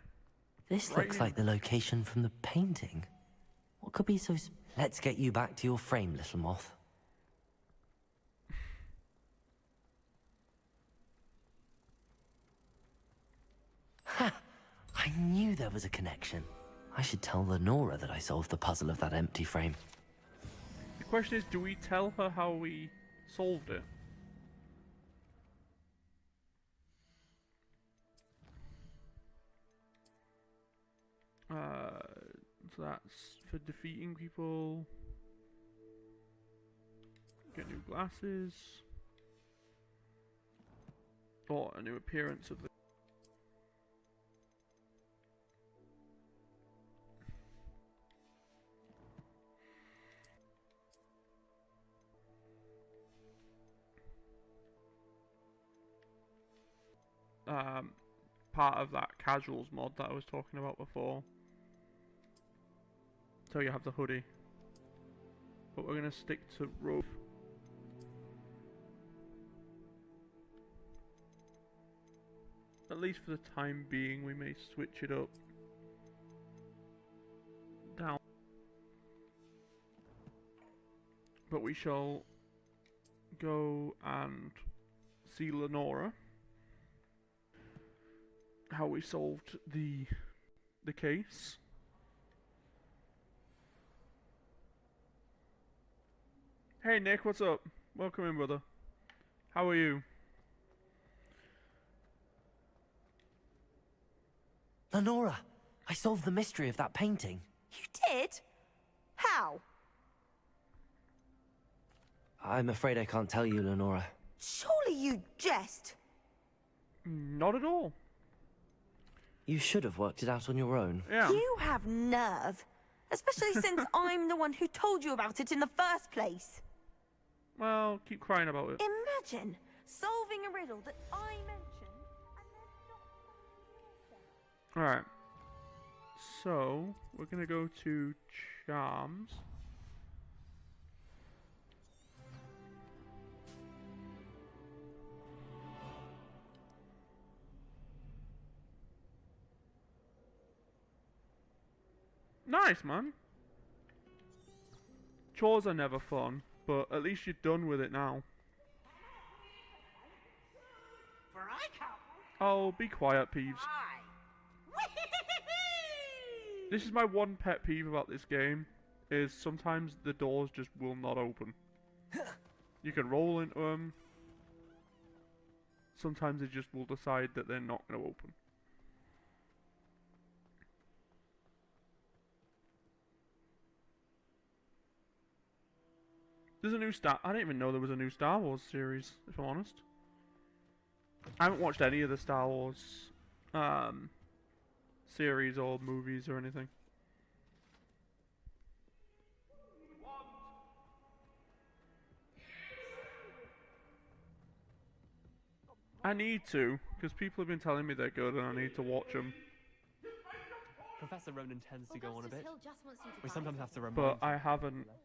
Speaker 3: This
Speaker 2: Right
Speaker 3: looks
Speaker 2: here.
Speaker 3: like the location from the painting. What could be so... Let's get you back to your frame, little moth. Ha! I knew there was a connection. I should tell Lenora that I solved the puzzle of that empty frame.
Speaker 2: The question is, do we tell her how we solved it? So that's for defeating people. Get new glasses. Or a new appearance of the... part of that casuals mod that I was talking about before. So you have the hoodie. But we're gonna stick to rope. At least for the time being, we may switch it up. Down. But we shall go and see Lenora. How we solved the case. Hey Nick, what's up? Welcome in, brother. How are you?
Speaker 3: Lenora, I solved the mystery of that painting.
Speaker 17: You did? How?
Speaker 3: I'm afraid I can't tell you, Lenora.
Speaker 17: Surely you jest.
Speaker 2: Not at all.
Speaker 3: You should have worked it out on your own.
Speaker 2: Yeah.
Speaker 17: You have nerve. Especially since I'm the one who told you about it in the first place.
Speaker 2: Well, keep crying about it.
Speaker 17: Imagine solving a riddle that I mentioned and then not...
Speaker 2: Alright. So, we're gonna go to Charms. Nice, man. Chores are never fun, but at least you're done with it now. Oh, be quiet, Peeves. This is my one pet peeve about this game, is sometimes the doors just will not open. You can roll into them. Sometimes they just will decide that they're not going to open. There's a new I didn't even know there was a new Star Wars series, if I'm honest. I haven't watched any of the Star Wars series or movies or anything. I need to, because people have been telling me they're good and I need to watch them.
Speaker 18: Professor Ronan tends to go on a bit.
Speaker 16: Hill just wants you to
Speaker 18: We
Speaker 16: buy
Speaker 18: sometimes
Speaker 16: it.
Speaker 18: have to remind
Speaker 2: But
Speaker 18: him.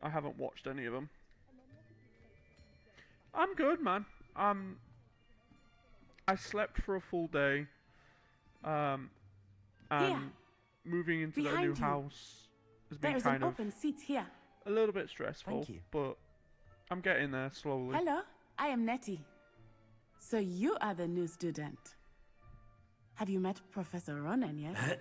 Speaker 2: I haven't watched any of them. I'm good, man. I slept for a full day. And
Speaker 14: Here.
Speaker 2: moving into the
Speaker 14: Behind
Speaker 2: new
Speaker 14: you.
Speaker 2: house has
Speaker 14: There
Speaker 2: been
Speaker 14: is an
Speaker 2: kind of
Speaker 14: open seat here.
Speaker 2: a little bit stressful.
Speaker 3: Thank you.
Speaker 2: But I'm getting there slowly.
Speaker 14: Hello, I am Nettie. So you are the new student. Have you met Professor Ronan yet?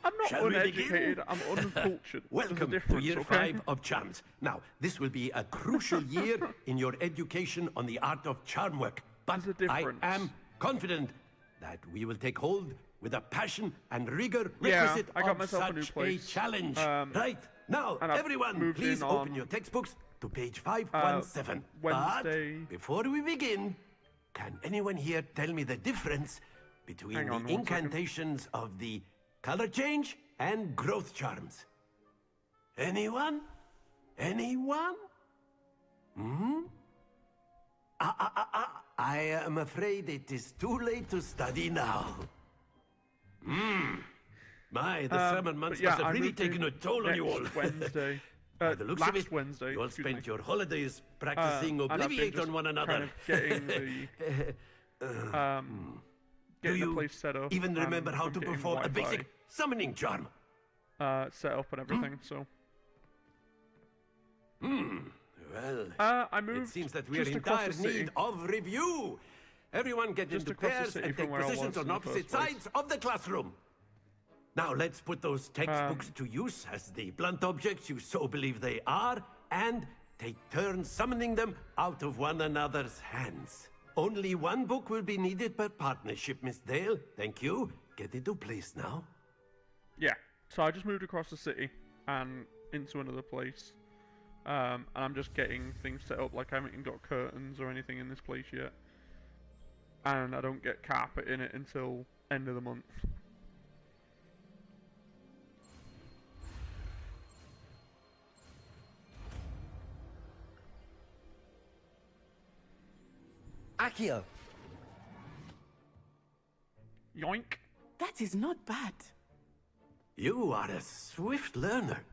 Speaker 2: I'm not
Speaker 8: Shall we
Speaker 2: uneducated,
Speaker 8: begin?
Speaker 2: I'm uncultured.
Speaker 8: Welcome
Speaker 2: There's a
Speaker 8: to
Speaker 2: difference,
Speaker 8: Year
Speaker 2: okay?
Speaker 8: 5 of Charms. Now, this will be a crucial year in your education on the art of charm work. But
Speaker 2: There's a
Speaker 8: I
Speaker 2: difference.
Speaker 8: am confident that we will take hold with the passion and rigor
Speaker 2: Yeah,
Speaker 8: requisite
Speaker 2: I got
Speaker 8: of
Speaker 2: myself a new
Speaker 8: such a
Speaker 2: place.
Speaker 8: challenge.
Speaker 2: Right,
Speaker 8: now,
Speaker 2: and I've
Speaker 8: everyone,
Speaker 2: moved
Speaker 8: please
Speaker 2: in
Speaker 8: open
Speaker 2: on,
Speaker 8: your textbooks to page 517.
Speaker 2: Wednesday.
Speaker 8: But before we begin, can anyone here tell me the difference between
Speaker 2: Hang on,
Speaker 8: the
Speaker 2: 1 second.
Speaker 8: incantations of the color change, and growth charms. Anyone? Anyone? Hmm? I am afraid it is too late to study now. My, the summer months must have really taken a toll on you all.
Speaker 2: Wednesday.
Speaker 8: By the looks of it,
Speaker 2: Wednesday,
Speaker 8: you all spent your holidays practicing
Speaker 2: and I've been
Speaker 8: Obliviate
Speaker 2: just
Speaker 8: on one another.
Speaker 2: kind of getting the place set up.
Speaker 8: Even remember
Speaker 2: and
Speaker 8: how
Speaker 2: I'm
Speaker 8: to
Speaker 2: getting
Speaker 8: perform a
Speaker 2: Wi-Fi,
Speaker 8: basic summoning charm?
Speaker 2: set up and everything, so...
Speaker 8: Well,
Speaker 2: I moved
Speaker 8: it seems that we are
Speaker 2: just
Speaker 8: in
Speaker 2: across
Speaker 8: dire
Speaker 2: the city.
Speaker 8: need of review. Everyone get
Speaker 2: Just
Speaker 8: into
Speaker 2: across the
Speaker 8: pairs
Speaker 2: city
Speaker 8: and
Speaker 2: from
Speaker 8: take
Speaker 2: where I
Speaker 8: positions
Speaker 2: was
Speaker 8: on
Speaker 2: in the
Speaker 8: opposite
Speaker 2: first place.
Speaker 8: sides of the classroom. Now let's put those textbooks to use as the blunt objects you so believe they are, and take turns summoning them out of one another's hands. Only one book will be needed per partnership, Miss Dale. Thank you. Get into place now.
Speaker 2: Yeah, so I just moved across the city and into another place. And I'm just getting things set up, like I haven't even got curtains or anything in this place yet. And I don't get carpet in it until end of the month.
Speaker 3: Accio!
Speaker 2: Yoink!
Speaker 14: That is not bad.
Speaker 8: You are a swift learner.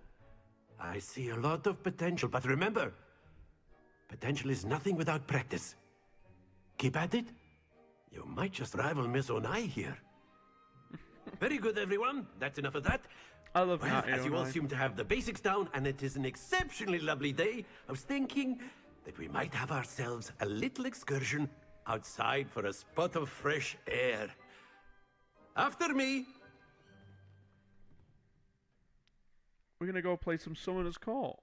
Speaker 8: I see a lot of potential, but remember, potential is nothing without practice. Keep at it. You might just rival Miss Onai here. Very good, everyone. That's enough of that.
Speaker 2: I love
Speaker 8: Well,
Speaker 2: that.
Speaker 8: as you all seem to have the basics down, and it is an exceptionally lovely day, I was thinking that we might have ourselves a little excursion outside for a spot of fresh air. After me.
Speaker 2: We're gonna go play some Summoner's Court.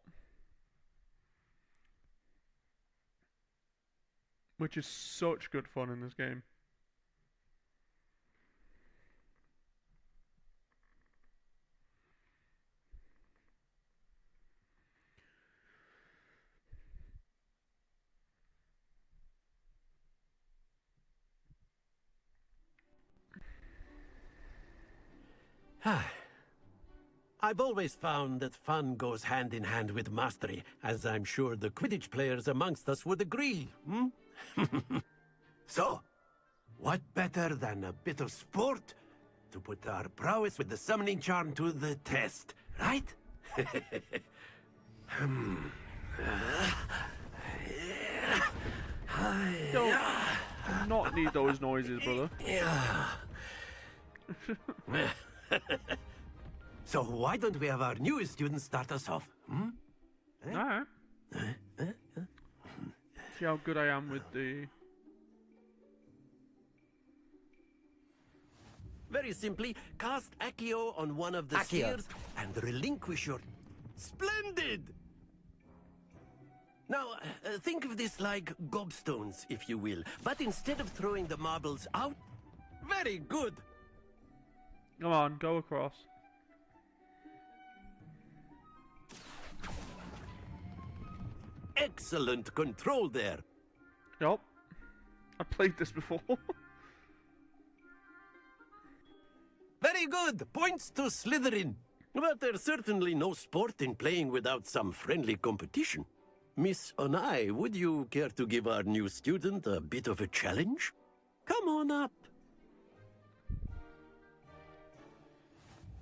Speaker 2: Which is such good fun in this game.
Speaker 8: I've always found that fun goes hand in hand with mastery, as I'm sure the Quidditch players amongst us would agree, hmm? So, what better than a bit of sport to put our prowess with the summoning charm to the test, right?
Speaker 2: Don't not need those noises, brother.
Speaker 8: So why don't we have our newest student start us off, hmm?
Speaker 2: Alright. See how good I am with the...
Speaker 8: Very simply, cast Accio on one of the
Speaker 3: Accio.
Speaker 8: spheres and relinquish your... Splendid! Now, think of this like gobstones, if you will. But instead of throwing the marbles out... Very good!
Speaker 2: Come on, go across.
Speaker 8: Excellent control there.
Speaker 2: Yup. I played this before.
Speaker 8: Very good. Points to Slytherin. But there's certainly no sport in playing without some friendly competition. Miss Onai, would you care to give our new student a bit of a challenge? Come on up.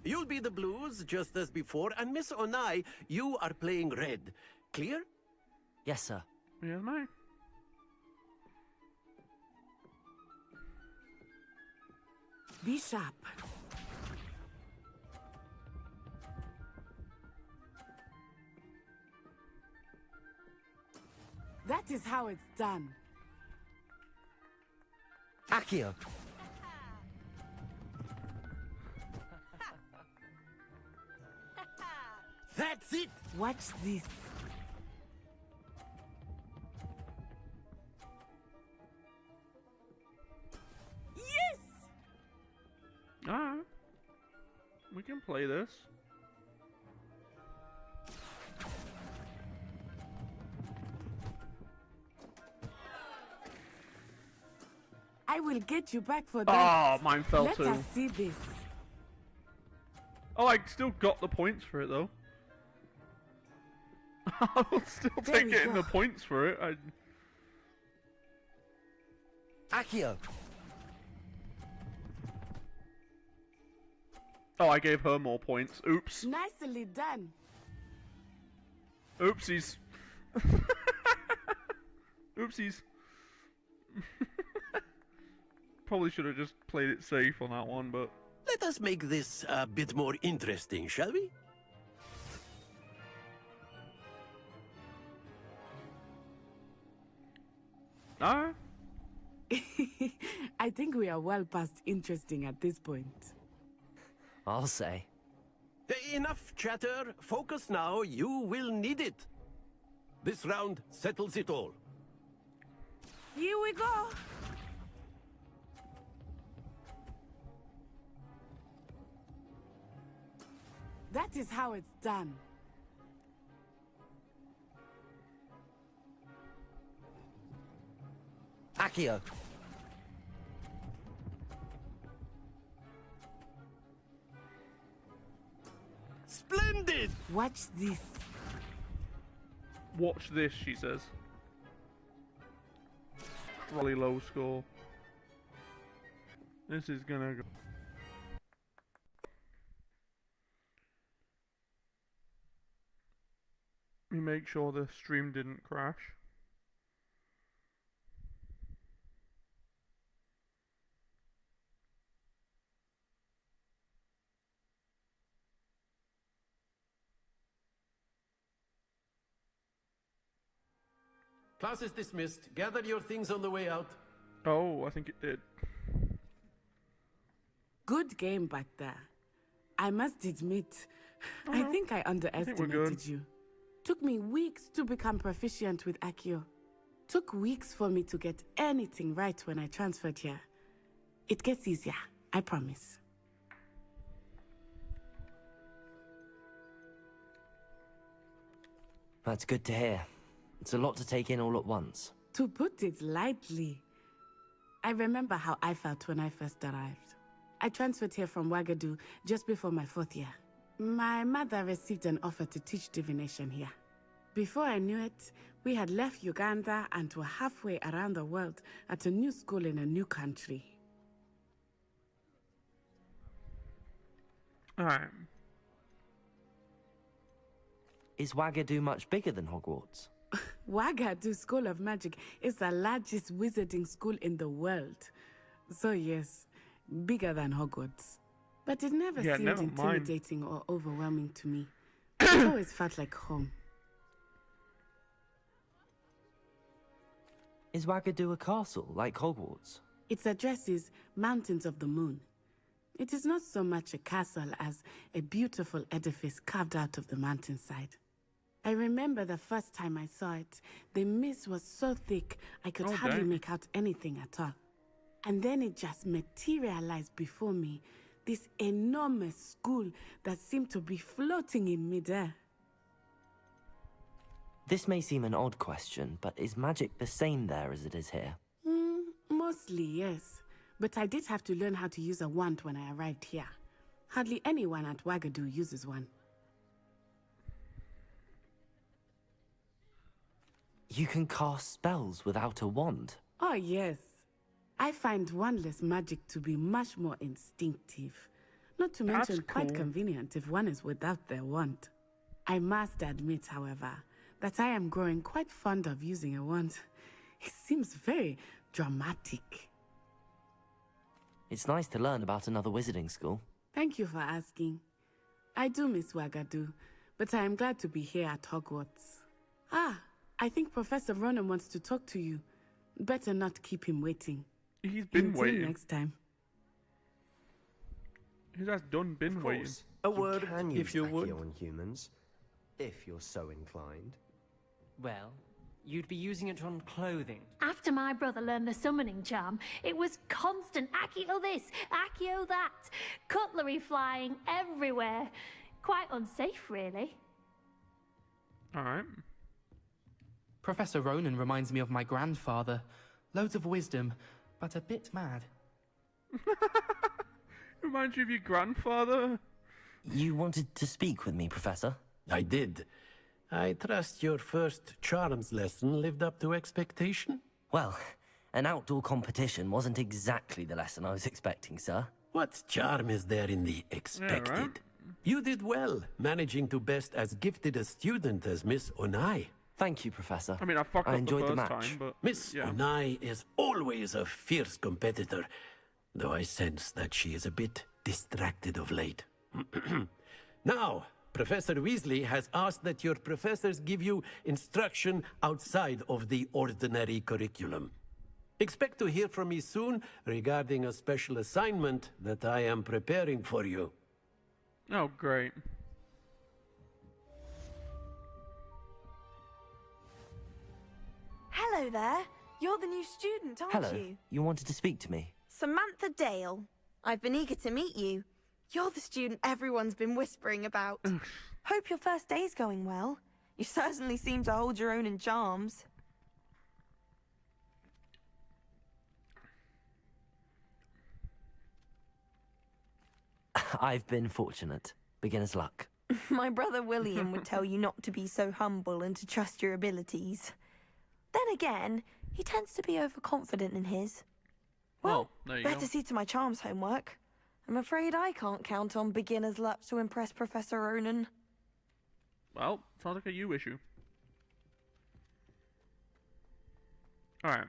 Speaker 8: You'll be the blues, just as before, and Miss Onai, you are playing red. Clear?
Speaker 3: Yes, sir.
Speaker 2: Yes, mate.
Speaker 14: Be sharp. That is how it's done.
Speaker 3: Accio!
Speaker 8: That's it!
Speaker 14: Watch this. Yes!
Speaker 2: Alright. We can play this.
Speaker 14: I will get you back for that.
Speaker 2: Oh, mine fell
Speaker 14: Let
Speaker 2: too.
Speaker 14: us see this.
Speaker 2: Oh, I still got the points for it though. I'll still take getting the points for it.
Speaker 8: Accio!
Speaker 2: Oh, I gave her more points. Oops.
Speaker 14: Nicely done.
Speaker 2: Oopsies. Oopsies. Probably should have just played it safe on that one, but...
Speaker 8: Let us make this a bit more interesting, shall we?
Speaker 2: Ah.
Speaker 14: I think we are well past interesting at this point.
Speaker 3: I'll say.
Speaker 8: Enough chatter. Focus now. You will need it. This round settles it all.
Speaker 14: Here we go. That is how it's done.
Speaker 8: Accio. Splendid!
Speaker 14: Watch this.
Speaker 2: Watch this, she says. Really low score. This is gonna go. Let me make sure the stream didn't crash.
Speaker 8: Class is dismissed. Gather your things on the way out.
Speaker 2: Oh, I think it did.
Speaker 14: Good game back there. I must admit, I think I underestimated you. Took me weeks to become proficient with Accio. Took weeks for me to get anything right when I transferred here. It gets easier, I promise.
Speaker 3: That's good to hear. It's a lot to take in all at once.
Speaker 14: To put it lightly, I remember how I felt when I first arrived. I transferred here from Wagadu just before my 4th year. My mother received an offer to teach divination here. Before I knew it, we had left Uganda and were halfway around the world at a new school in a new country.
Speaker 2: Alright.
Speaker 3: Is Wagadu much bigger than Hogwarts?
Speaker 14: Wagadu School of Magic is the largest wizarding school in the world. So yes, bigger than Hogwarts. But it never seemed intimidating or overwhelming to me. It always felt like home.
Speaker 3: Is Wagadu a castle, like Hogwarts?
Speaker 14: Its address is Mountains of the Moon. It is not so much a castle as a beautiful edifice carved out of the mountainside. I remember the first time I saw it, the mist was so thick I could hardly make out anything at all. And then it just materialized before me, this enormous school that seemed to be floating in midair.
Speaker 3: This may seem an odd question, but is magic the same there as it is here?
Speaker 14: Mostly, yes. But I did have to learn how to use a wand when I arrived here. Hardly anyone at Wagadu uses one.
Speaker 3: You can cast spells without a wand?
Speaker 14: Oh, yes. I find wandless magic to be much more instinctive. Not to mention quite convenient if one is without their wand. I must admit, however, that I am growing quite fond of using a wand. It seems very dramatic.
Speaker 3: It's nice to learn about another wizarding school.
Speaker 14: Thank you for asking. I do miss Wagadu, but I am glad to be here at Hogwarts. Ah, I think Professor Ronan wants to talk to you. Better not keep him waiting.
Speaker 2: He's been waiting.
Speaker 14: Until next time.
Speaker 2: He has been waiting.
Speaker 12: A word,
Speaker 8: if you would.
Speaker 12: on humans, if you're so inclined.
Speaker 15: Well, you'd be using it on clothing.
Speaker 16: After my brother learned the summoning charm, it was constant Accio this, Accio that, cutlery flying everywhere. Quite unsafe, really.
Speaker 2: Alright.
Speaker 18: Professor Ronan reminds me of my grandfather. Loads of wisdom, but a bit mad.
Speaker 2: Reminds you of your grandfather?
Speaker 3: You wanted to speak with me, Professor?
Speaker 8: I did. I trust your first charms lesson lived up to expectation?
Speaker 3: Well, an outdoor competition wasn't exactly the lesson I was expecting, sir.
Speaker 8: What charm is there in the expected?
Speaker 2: Yeah, right?
Speaker 8: You did well, managing to best as gifted a student as Miss Onai.
Speaker 3: Thank you, Professor.
Speaker 2: I mean, I fucked up
Speaker 3: enjoyed
Speaker 2: the
Speaker 3: the
Speaker 2: first
Speaker 3: match.
Speaker 2: time, but
Speaker 8: Miss
Speaker 2: yeah.
Speaker 8: Onai is always a fierce competitor, though I sense that she is a bit distracted of late. Now, Professor Weasley has asked that your professors give you instruction outside of the ordinary curriculum. Expect to hear from me soon regarding a special assignment that I am preparing for you.
Speaker 2: Oh, great.
Speaker 17: Hello there. You're the new student, aren't
Speaker 3: Hello.
Speaker 17: you?
Speaker 3: You wanted to speak to me?
Speaker 17: Samantha Dale. I've been eager to meet you. You're the student everyone's been whispering about. Hope your first day's going well. You certainly seem to hold your own in charms.
Speaker 3: I've been fortunate. Beginner's luck.
Speaker 17: My brother William would tell you not to be so humble and to trust your abilities. Then again, he tends to be overconfident in his. Well,
Speaker 2: there you
Speaker 17: better
Speaker 2: go.
Speaker 17: see to my charms homework. I'm afraid I can't count on beginner's luck to impress Professor Ronan.
Speaker 2: Well, sounds like a you issue. Alright.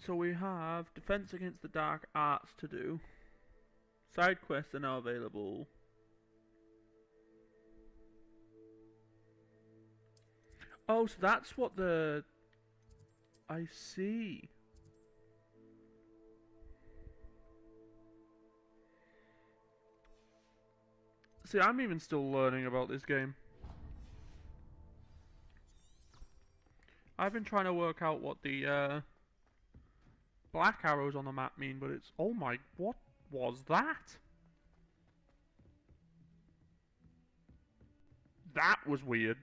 Speaker 2: So we have Defense Against the Dark Arts to do. Side quests are now available. Oh, so that's what the... I see. See, I'm even still learning about this game. I've been trying to work out what the black arrows on the map mean, but it's... Oh my... What was that? That was weird.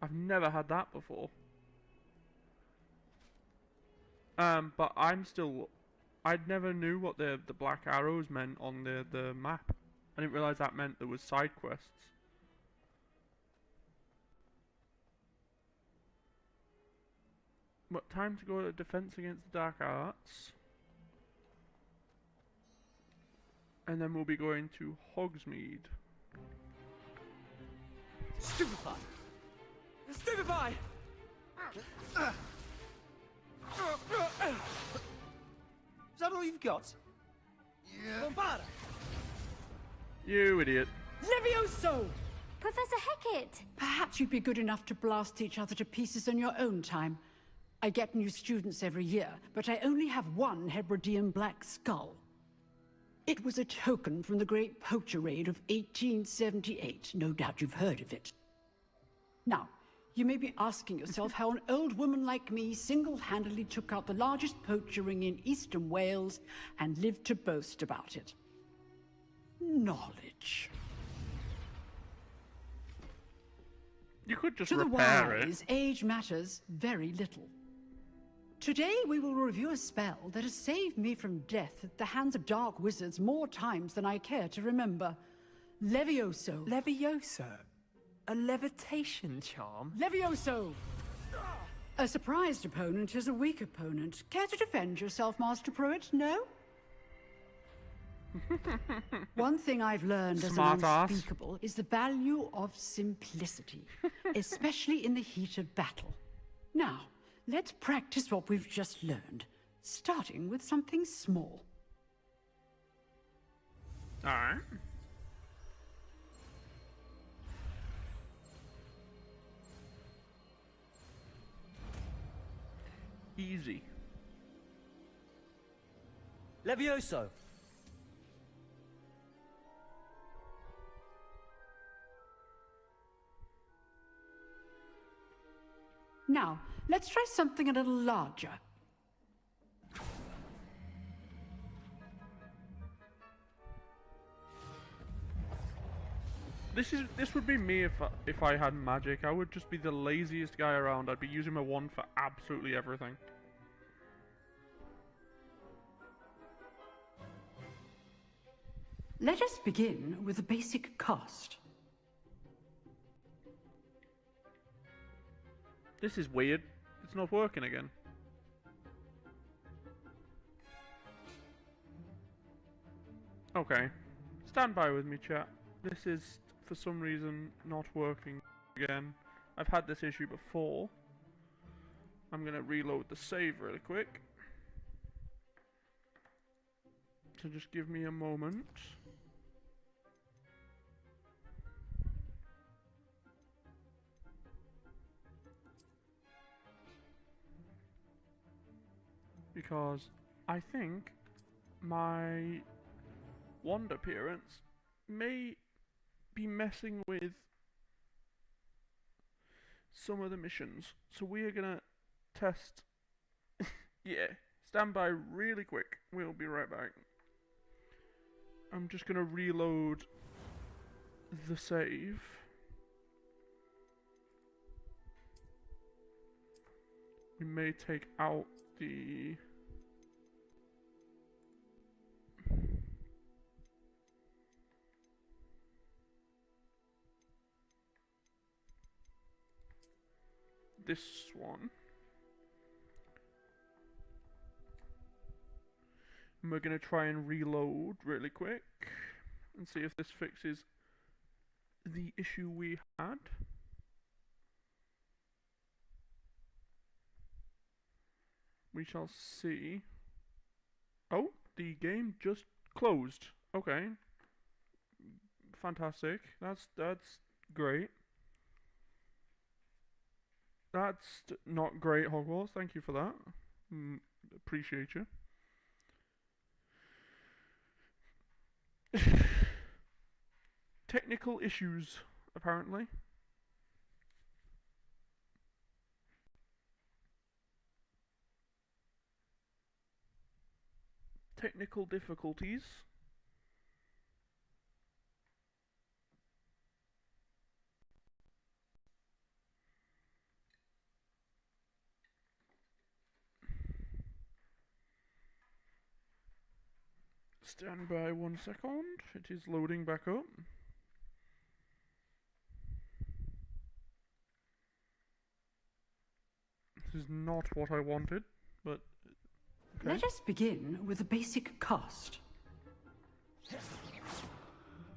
Speaker 2: I've never had that before. But I'm still... I never knew what the black arrows meant on the map. I didn't realise that meant there was side quests. But time to go to Defense Against the Dark Arts. And then we'll be going to Hogsmeade.
Speaker 19: Stupefy! Stupefy! Is that all you've got? Yeah. Bombarda!
Speaker 2: You idiot.
Speaker 20: Levioso!
Speaker 16: Professor Hecat!
Speaker 20: Perhaps you'd be good enough to blast each other to pieces in your own time. I get new students every year, but I only have one Hebridean black skull. It was a token from the Great Poacher Raid of 1878. No doubt you've heard of it. Now, you may be asking yourself how an old woman like me single-handedly took out the largest poacher ring in eastern Wales and lived to boast about it. Knowledge.
Speaker 2: You could just
Speaker 20: to the
Speaker 2: repair
Speaker 20: wise, age matters very little. Today we will review a spell that has saved me from death at the hands of dark wizards more times than I care to remember. Levioso.
Speaker 19: Levioso? A levitation charm?
Speaker 20: Levioso! A surprised opponent is a weak opponent. Care to defend yourself, Master Pruitt? No? One thing I've learned as
Speaker 2: Smart
Speaker 20: an
Speaker 2: ass.
Speaker 20: unspeakable is the value of simplicity, especially in the heat of battle. Now, let's practice what we've just learned, starting with something small.
Speaker 2: Alright. Easy.
Speaker 19: Levioso!
Speaker 20: Now, let's try something a little larger.
Speaker 2: This would be me if I had magic. I would just be the laziest guy around. I'd be using my wand for absolutely everything.
Speaker 20: Let us begin with the basic cast.
Speaker 2: This is weird. It's not working again. Okay. Stand by with me, chat. This is, for some reason, not working again. I've had this issue before. I'm gonna reload the save really quick. So just give me a moment. Because I think my wand appearance may be messing with some of the missions. So we are gonna test. Yeah, stand by really quick. We'll be right back. I'm just gonna reload the save. We may take out the this one. And we're going to try and reload really quick and see if this fixes the issue we had. We shall see. Oh, the game just closed. Okay. Fantastic. That's great. That's not great, Hogwarts. Thank you for that. Appreciate you. Technical issues, apparently. Technical difficulties. Stand by 1 second. It is loading back up. This is not what I wanted, but okay.
Speaker 20: Let us begin with the basic cast.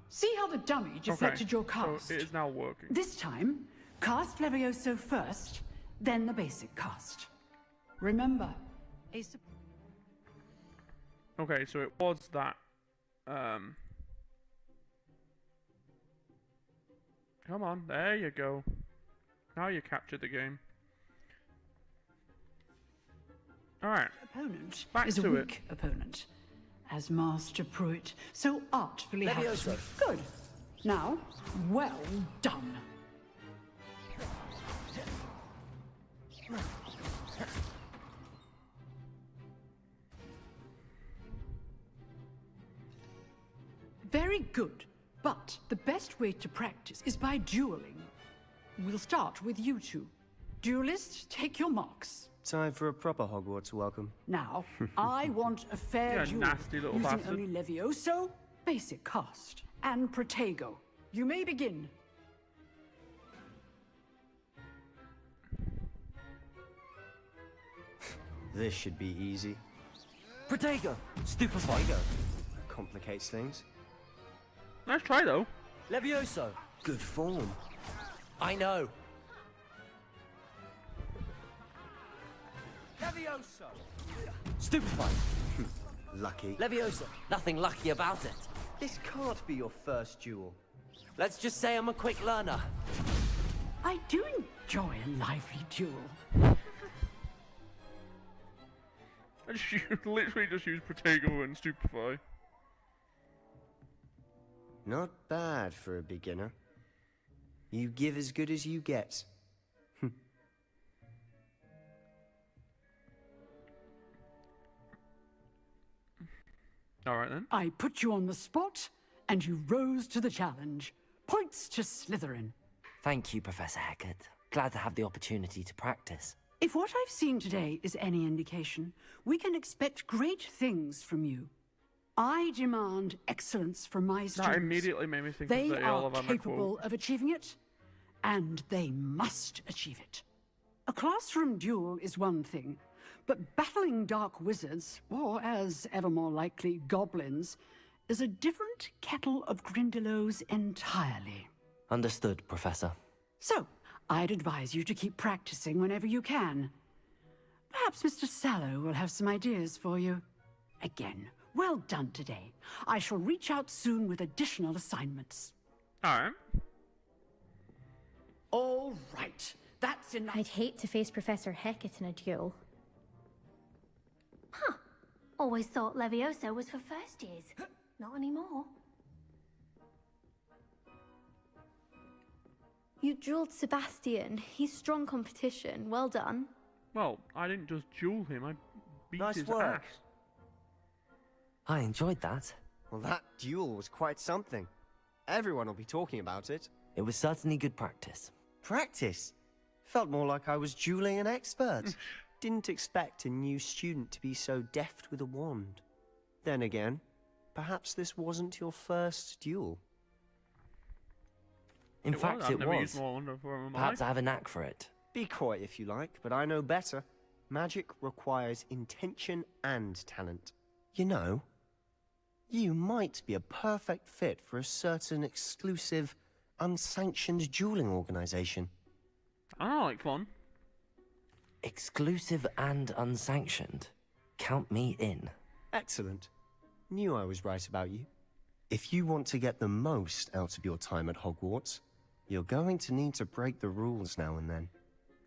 Speaker 20: See how the dummy deflected your cast?
Speaker 2: So it is now working.
Speaker 20: This time, cast Levioso first, then the basic cast. Remember, a
Speaker 2: Okay, so it was that. Come on, there you go. Now you captured the game. Alright.
Speaker 20: Opponent
Speaker 2: Back
Speaker 20: is a
Speaker 2: to
Speaker 20: weak opponent, as Master Pruitt so artfully has.
Speaker 11: Levioso.
Speaker 20: Good. Now, well done. Very good. But the best way to practice is by dueling. We'll start with you two. Duelists, take your marks.
Speaker 12: Time for a proper Hogwarts welcome.
Speaker 20: Now, I want a fair duel,
Speaker 2: nasty little
Speaker 20: using
Speaker 2: bastard.
Speaker 20: only Levioso, basic cast, and Protego. You may begin.
Speaker 12: This should be easy.
Speaker 11: Protego! Stupefy!
Speaker 12: Complicates things.
Speaker 2: Nice try, though.
Speaker 11: Levioso!
Speaker 12: Good form.
Speaker 11: I know! Levioso! Stupefy!
Speaker 12: Lucky.
Speaker 11: Levioso! Nothing lucky about it.
Speaker 12: This can't be your first duel.
Speaker 11: Let's just say I'm a quick learner.
Speaker 20: I do enjoy a lively duel.
Speaker 2: I just literally just use Protego and Stupefy.
Speaker 12: Not bad for a beginner. You give as good as you get.
Speaker 2: Alright then.
Speaker 20: I put you on the spot, and you rose to the challenge. Points to Slytherin.
Speaker 3: Thank you, Professor Hecat. Glad to have the opportunity to practice.
Speaker 20: If what I've seen today is any indication, we can expect great things from you. I demand excellence from my students.
Speaker 2: That immediately made me think
Speaker 20: they
Speaker 2: of the
Speaker 20: are
Speaker 2: Oliver
Speaker 20: capable of achieving it, and they must achieve it. A classroom duel is one thing, but battling dark wizards, or as ever more likely, goblins, is a different kettle of Grindylows entirely.
Speaker 3: Understood, Professor.
Speaker 20: So, I'd advise you to keep practicing whenever you can. Perhaps Mr. Sallow will have some ideas for you. Again, well done today. I shall reach out soon with additional assignments.
Speaker 2: Alright.
Speaker 20: All right. That's enough.
Speaker 13: I'd hate to face Professor Hecat in a duel.
Speaker 16: Huh. Always thought Levioso was for first years. Not anymore.
Speaker 13: You dueled Sebastian. He's strong competition. Well done.
Speaker 2: Well, I didn't just duel him, I beat
Speaker 12: Nice
Speaker 2: his
Speaker 12: work.
Speaker 2: ass.
Speaker 3: I enjoyed that.
Speaker 12: Well, that duel was quite something. Everyone will be talking about it.
Speaker 3: It was certainly good practice.
Speaker 12: Practice? Felt more like I was dueling an expert. Didn't expect a new student to be so deft with a wand. Then again, perhaps this wasn't your first duel.
Speaker 3: In fact,
Speaker 2: I've
Speaker 3: it
Speaker 2: never
Speaker 3: was.
Speaker 2: used more wonder for my
Speaker 3: Perhaps
Speaker 2: life.
Speaker 3: I have a knack for it.
Speaker 12: Be coy if you like, but I know better. Magic requires intention and talent. You know, you might be a perfect fit for a certain exclusive, unsanctioned dueling organization.
Speaker 2: I like fun.
Speaker 3: Exclusive and unsanctioned. Count me in.
Speaker 12: Excellent. Knew I was right about you. If you want to get the most out of your time at Hogwarts, you're going to need to break the rules now and then.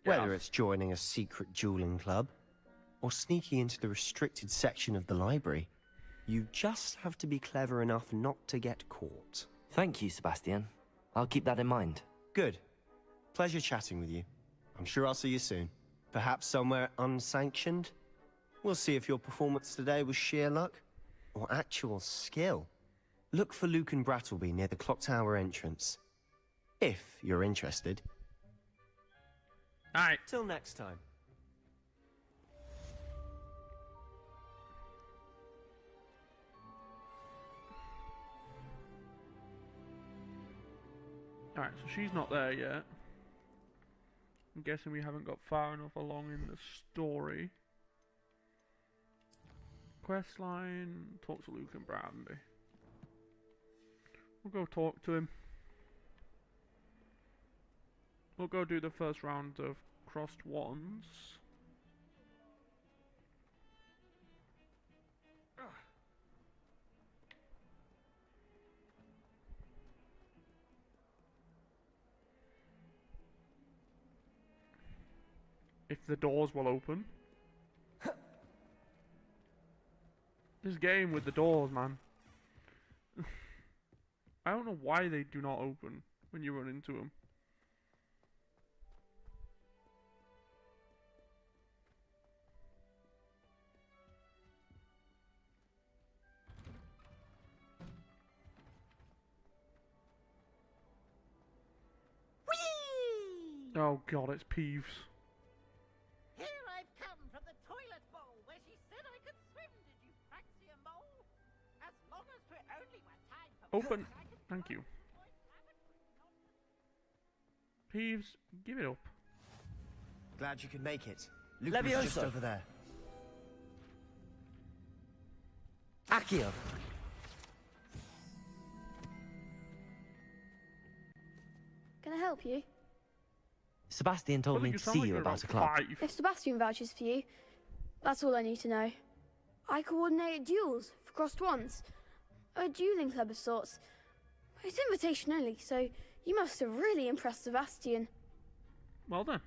Speaker 12: Whether it's joining a secret dueling club, or sneaking into the restricted section of the library, you just have to be clever enough not to get caught.
Speaker 3: Thank you, Sebastian. I'll keep that in mind.
Speaker 12: Good. Pleasure chatting with you. I'm sure I'll see you soon. Perhaps somewhere unsanctioned? We'll see if your performance today was sheer luck, or actual skill. Look for Luke and Brattleby near the clock tower entrance. If you're interested.
Speaker 2: Alright.
Speaker 12: Till next time.
Speaker 2: Alright, so she's not there yet. I'm guessing we haven't got far enough along in the story. Questline, talk to Luke and Brandy. We'll go talk to him. We'll go do the first round of crossed wands. If the doors will open. This game with the doors, man. I don't know why they do not open when you run into them.
Speaker 21: Whee!
Speaker 2: Oh god, it's Peeves.
Speaker 21: Here I've come from the toilet bowl where she said I could swim. Did you fancy a mole? As long as we only were time for
Speaker 2: Open. Thank you. Peeves, give it up.
Speaker 12: Glad you could make it. Luke was just over there.
Speaker 3: Accio!
Speaker 22: Can I help you?
Speaker 3: Sebastian told me to see you about a club.
Speaker 22: If Sebastian vouches for you, that's all I need to know. I coordinate duels for crossed wands. A dueling club of sorts. It's invitation only, so you must have really impressed Sebastian.
Speaker 2: Well done.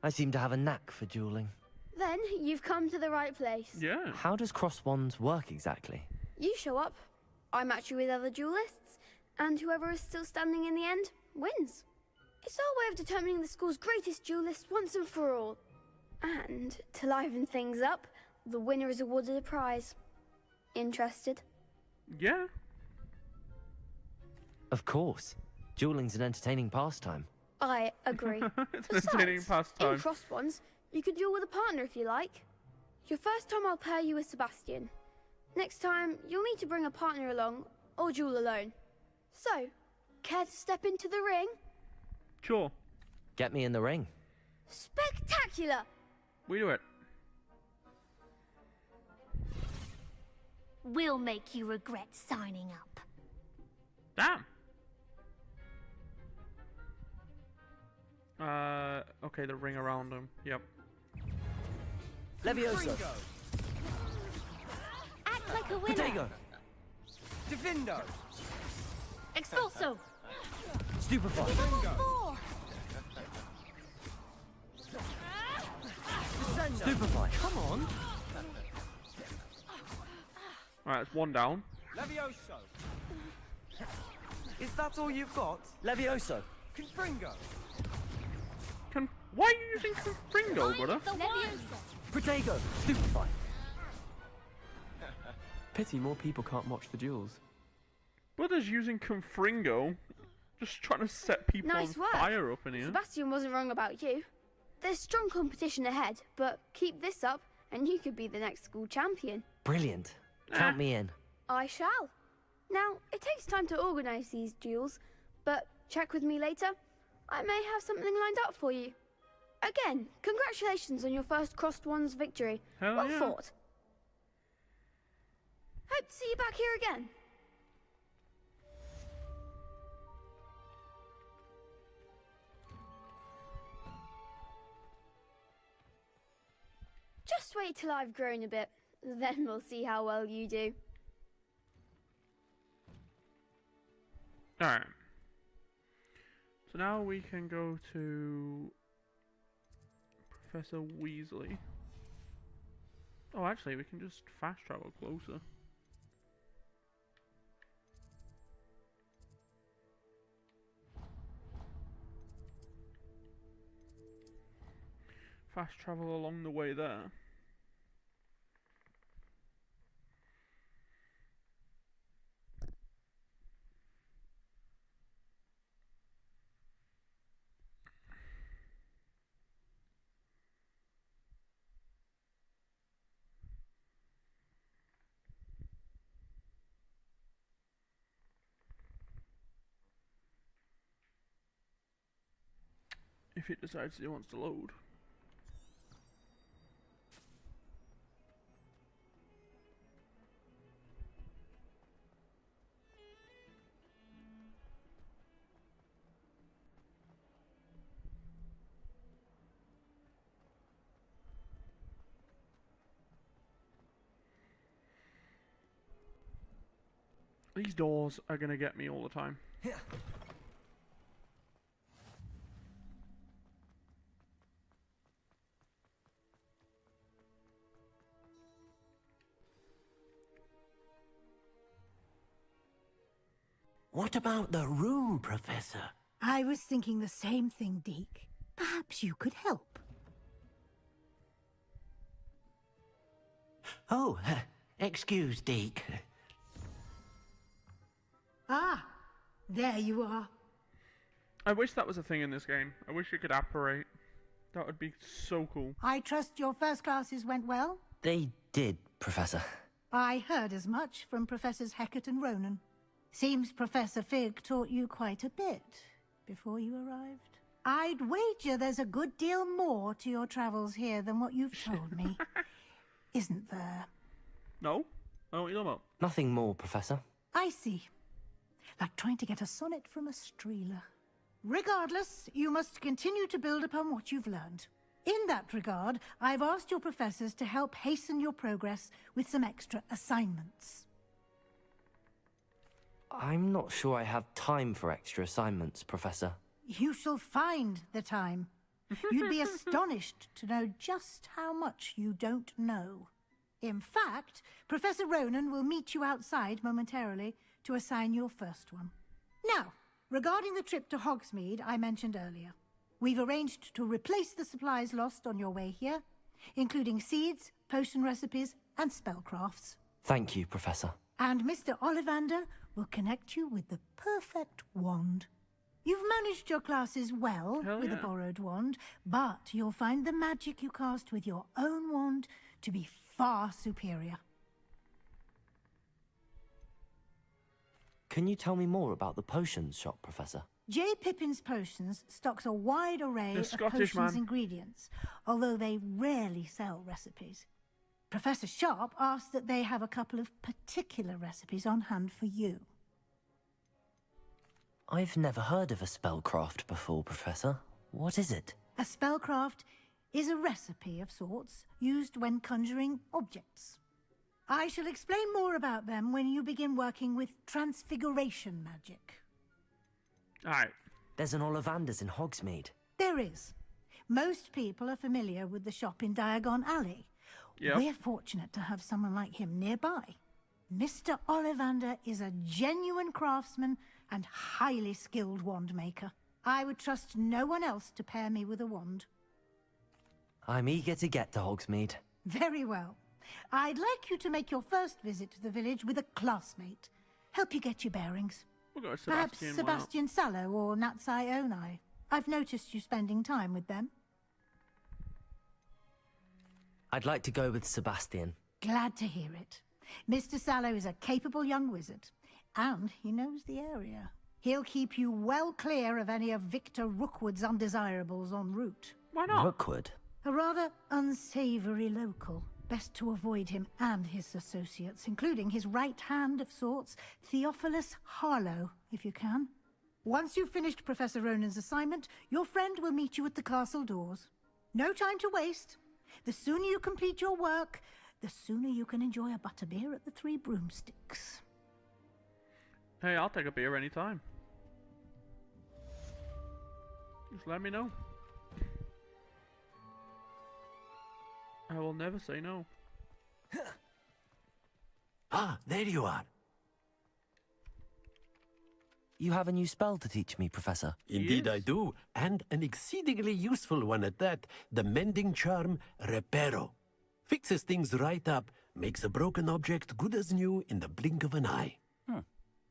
Speaker 3: I seem to have a knack for dueling.
Speaker 22: Then you've come to the right place.
Speaker 2: Yeah.
Speaker 3: How does cross wands work exactly?
Speaker 22: You show up, I match you with other duelists, and whoever is still standing in the end wins. It's our way of determining the school's greatest duelist once and for all. And to liven things up, the winner is awarded a prize. Interested?
Speaker 2: Yeah.
Speaker 3: Of course. Dueling's an entertaining pastime.
Speaker 22: I agree.
Speaker 2: It's an entertaining
Speaker 22: In
Speaker 2: pastime.
Speaker 22: crossed ones, you could duel with a partner if you like. Your first time I'll pair you with Sebastian. Next time, you'll need to bring a partner along, or duel alone. So, care to step into the ring?
Speaker 2: Sure.
Speaker 3: Get me in the ring.
Speaker 22: Spectacular!
Speaker 2: We do it.
Speaker 16: We'll make you regret signing up.
Speaker 2: Damn. Okay, the ring around him. Yep.
Speaker 19: Levioso.
Speaker 16: Act like a winner.
Speaker 19: Protego. Divindo.
Speaker 16: Expulso.
Speaker 19: Stupefy. Stupefy. Come on.
Speaker 2: Alright, it's one down.
Speaker 19: Levioso. Is that all you've got? Levioso. Confringo.
Speaker 2: Why are you using Confringo, brother?
Speaker 19: Protego. Stupefy.
Speaker 5: Pity more people can't watch the duels.
Speaker 2: Brother's using Confringo. Just trying to set people
Speaker 22: Nice
Speaker 2: on
Speaker 22: work.
Speaker 2: fire up in here.
Speaker 22: Sebastian wasn't wrong about you. There's strong competition ahead, but keep this up and you could be the next school champion.
Speaker 3: Brilliant. Count me in.
Speaker 22: I shall. Now, it takes time to organise these duels, but check with me later. I may have something lined up for you. Again, congratulations on your first Crossed Wands victory.
Speaker 2: Hell
Speaker 22: Well
Speaker 2: yeah.
Speaker 22: fought. Hope to see you back here again. Just wait till I've grown a bit, then we'll see how well you do.
Speaker 2: Alright. So now we can go to Professor Weasley. Oh, actually, we can just fast travel closer. Fast travel along the way there. If it decides it wants to load. These doors are gonna get me all the time.
Speaker 8: What about the room, Professor?
Speaker 10: I was thinking the same thing, Deke. Perhaps you could help.
Speaker 8: Oh, excuse, Deke.
Speaker 10: Ah, there you are.
Speaker 2: I wish that was a thing in this game. I wish you could apparate. That would be so cool.
Speaker 10: I trust your first classes went well?
Speaker 3: They did, Professor.
Speaker 10: I heard as much from Professors Hecat and Ronan. Seems Professor Fig taught you quite a bit before you arrived. I'd wager there's a good deal more to your travels here than what you've told me. Isn't there?
Speaker 2: No? I don't know what you're talking about.
Speaker 3: Nothing more, Professor.
Speaker 10: I see. Like trying to get a sonnet from a streeler. Regardless, you must continue to build upon what you've learned. In that regard, I've asked your professors to help hasten your progress with some extra assignments.
Speaker 3: I'm not sure I have time for extra assignments, Professor.
Speaker 10: You shall find the time. You'd be astonished to know just how much you don't know. In fact, Professor Ronan will meet you outside momentarily to assign your first one. Now, regarding the trip to Hogsmeade I mentioned earlier, we've arranged to replace the supplies lost on your way here, including seeds, potion recipes, and spellcrafts.
Speaker 3: Thank you, Professor.
Speaker 10: And Mr. Ollivander will connect you with the perfect wand. You've managed your classes well with a borrowed wand, but you'll find the magic you cast with your own wand to be far superior.
Speaker 3: Can you tell me more about the potions shop, Professor?
Speaker 10: J. Pippin's Potions stocks a wide array
Speaker 2: The
Speaker 10: of
Speaker 2: Scottish
Speaker 10: potions
Speaker 2: man.
Speaker 10: ingredients, although they rarely sell recipes. Professor Sharp asked that they have a couple of particular recipes on hand for you.
Speaker 3: I've never heard of a spellcraft before, Professor. What is it?
Speaker 10: A spellcraft is a recipe of sorts used when conjuring objects. I shall explain more about them when you begin working with transfiguration magic.
Speaker 2: Alright.
Speaker 3: There's an Ollivander's in Hogsmeade.
Speaker 10: There is. Most people are familiar with the shop in Diagon Alley.
Speaker 2: Yep.
Speaker 10: We're fortunate to have someone like him nearby. Mr. Ollivander is a genuine craftsman and highly skilled wand maker. I would trust no one else to pair me with a wand.
Speaker 3: I'm eager to get to Hogsmeade.
Speaker 10: Very well. I'd like you to make your first visit to the village with a classmate. Help you get your bearings.
Speaker 2: We'll go with
Speaker 10: Perhaps
Speaker 2: Sebastian. why not?
Speaker 10: Sebastian Sallow or Natsai Onai. I've noticed you spending time with them.
Speaker 3: I'd like to go with Sebastian.
Speaker 10: Glad to hear it. Mr. Sallow is a capable young wizard, and he knows the area. He'll keep you well clear of any of Victor Rookwood's undesirables en route.
Speaker 2: Why not?
Speaker 3: Rookwood?
Speaker 10: A rather unsavory local. Best to avoid him and his associates, including his right hand of sorts, Theophilus Harlow, if you can. Once you've finished Professor Ronan's assignment, your friend will meet you at the castle doors. No time to waste. The sooner you complete your work, the sooner you can enjoy a butterbeer at the Three Broomsticks.
Speaker 2: Hey, I'll take a beer anytime. Just let me know. I will never say no.
Speaker 8: Ah, there you are.
Speaker 3: You have a new spell to teach me, Professor.
Speaker 8: Indeed I do, and an exceedingly useful one at that. The mending charm, Reparo. Fixes things right up, makes a broken object good as new in the blink of an eye.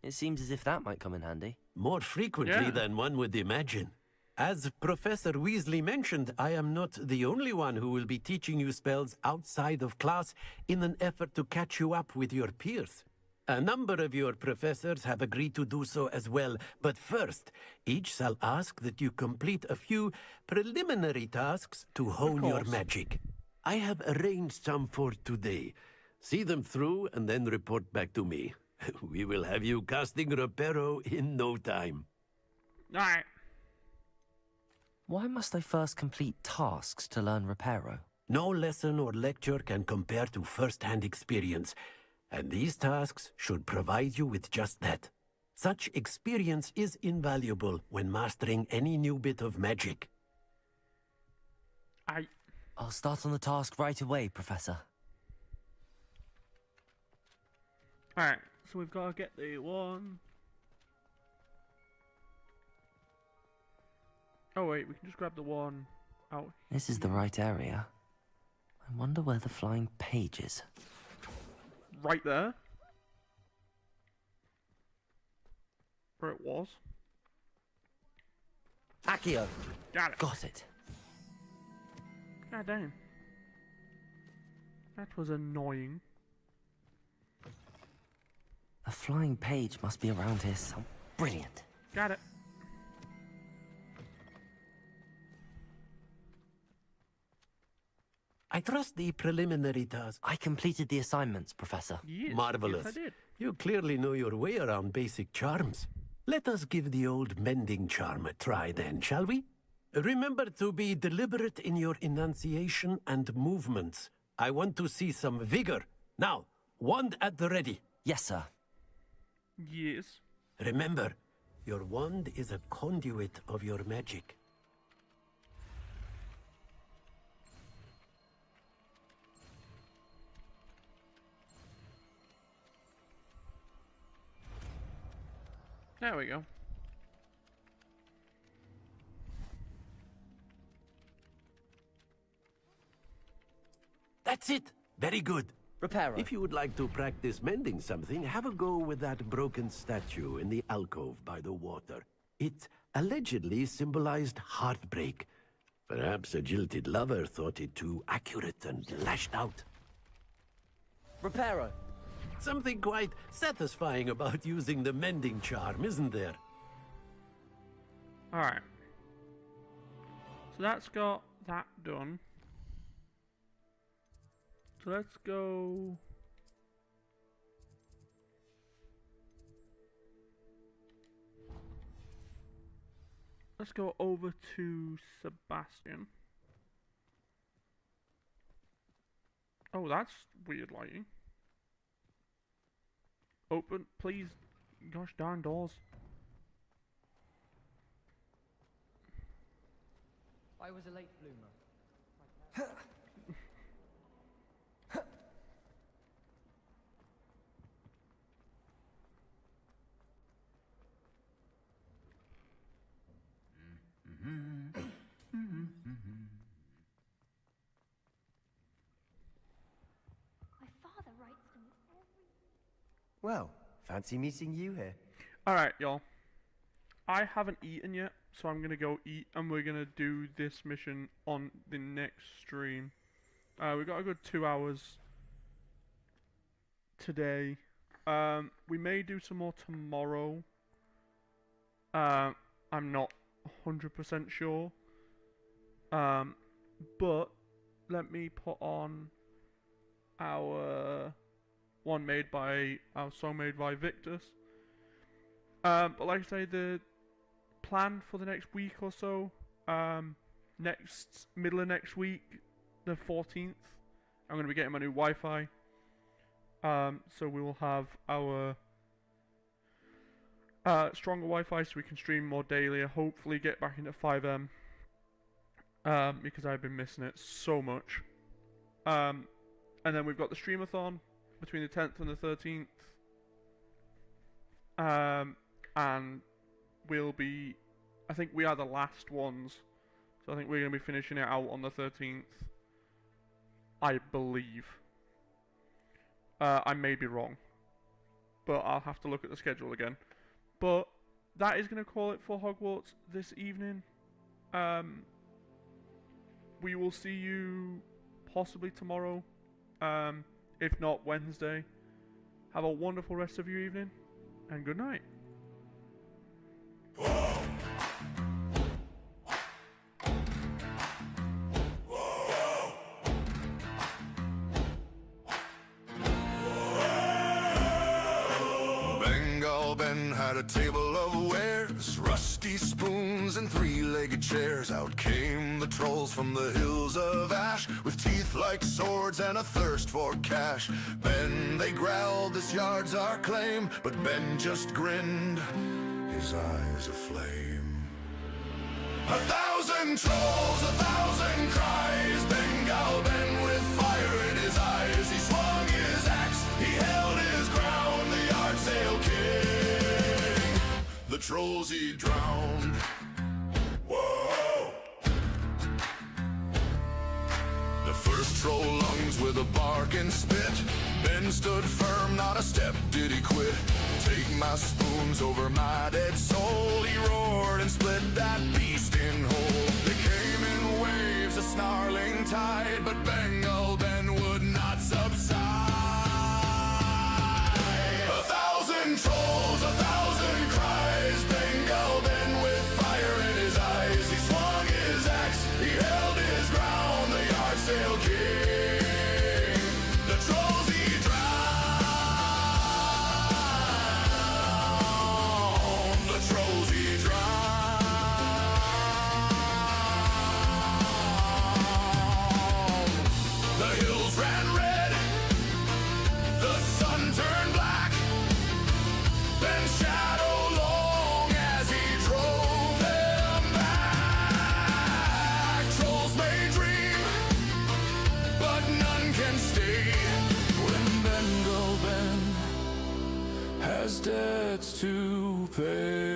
Speaker 3: It seems as if that might come in handy.
Speaker 8: More frequently than one would imagine. As Professor Weasley mentioned, I am not the only one who will be teaching you spells outside of class in an effort to catch you up with your peers. A number of your professors have agreed to do so as well, but first, each shall ask that you complete a few preliminary tasks to hone your magic. I have arranged some for today. See them through and then report back to me. We will have you casting Reparo in no time.
Speaker 2: Alright.
Speaker 3: Why must I first complete tasks to learn Reparo?
Speaker 8: No lesson or lecture can compare to first-hand experience, and these tasks should provide you with just that. Such experience is invaluable when mastering any new bit of magic.
Speaker 3: I'll start on the task right away, Professor.
Speaker 2: Alright, so we've got to get the one. Oh wait, we can just grab the one out.
Speaker 3: This is the right area. I wonder where the flying page is.
Speaker 2: Right there. Where it was.
Speaker 3: Accio!
Speaker 2: Got it.
Speaker 3: Got it.
Speaker 2: God damn. That was annoying.
Speaker 3: The flying page must be around here somewhere. Brilliant.
Speaker 2: Got it.
Speaker 8: I trust the preliminary task.
Speaker 3: I completed the assignments, Professor.
Speaker 8: Marvelous.
Speaker 2: Yes, I did.
Speaker 8: You clearly know your way around basic charms. Let us give the old mending charm a try then, shall we? Remember to be deliberate in your enunciation and movements. I want to see some vigor. Now, wand at the ready.
Speaker 3: Yes, sir.
Speaker 2: Yes.
Speaker 8: Remember, your wand is a conduit of your magic.
Speaker 2: There we go.
Speaker 8: That's it. Very good.
Speaker 3: Reparo.
Speaker 8: If you would like to practice mending something, have a go with that broken statue in the alcove by the water. It allegedly symbolized heartbreak. Perhaps a jilted lover thought it too accurate and lashed out.
Speaker 3: Reparo.
Speaker 8: Something quite satisfying about using the mending charm, isn't there?
Speaker 2: Alright. So that's got that done. So let's go... Let's go over to Sebastian. Oh, that's weird lighting. Open, please. Gosh darn doors.
Speaker 3: I was a late bloomer.
Speaker 16: My father writes to me every...
Speaker 19: Well, fancy meeting you here.
Speaker 2: Alright, y'all. I haven't eaten yet, so I'm gonna go eat, and we're gonna do this mission on the next stream. We've got a good 2 hours today. We may do some more tomorrow. I'm not 100% sure. But let me put on our one made by Victus. But like I say, the plan for the next week or so, middle of next week, the 14th, I'm going to be getting my new Wi-Fi. So we will have our stronger Wi-Fi so we can stream more daily and hopefully get back into 5M. Because I've been missing it so much. And then we've got the streamathon between the 10th and the 13th. And we'll be... I think we are the last ones. So I think we're going to be finishing it out on the 13th. I believe. I may be wrong. But I'll have to look at the schedule again. But that is going to call it for Hogwarts this evening. We will see you possibly tomorrow. If not, Wednesday. Have a wonderful rest of your evening. And good night.
Speaker 1: Bengal Ben had a table of wares, rusty spoons and three-legged chairs. Out came the trolls from the hills of ash, with teeth like swords and a thirst for cash. Ben, they growled, this yard's our claim, but Ben just grinned, his eyes aflame. 1,000 trolls, 1,000 cries, Bengal Ben with fire in his eyes. He swung his axe, he held his ground, the yard sale king, the trolls he drowned. Whoa! The first troll lungs with a bark and spit. Ben stood firm, not a step did he quit. Take my spoons over my dead soul, he roared and split that beast in whole. They came in waves, a snarling tide, but Ben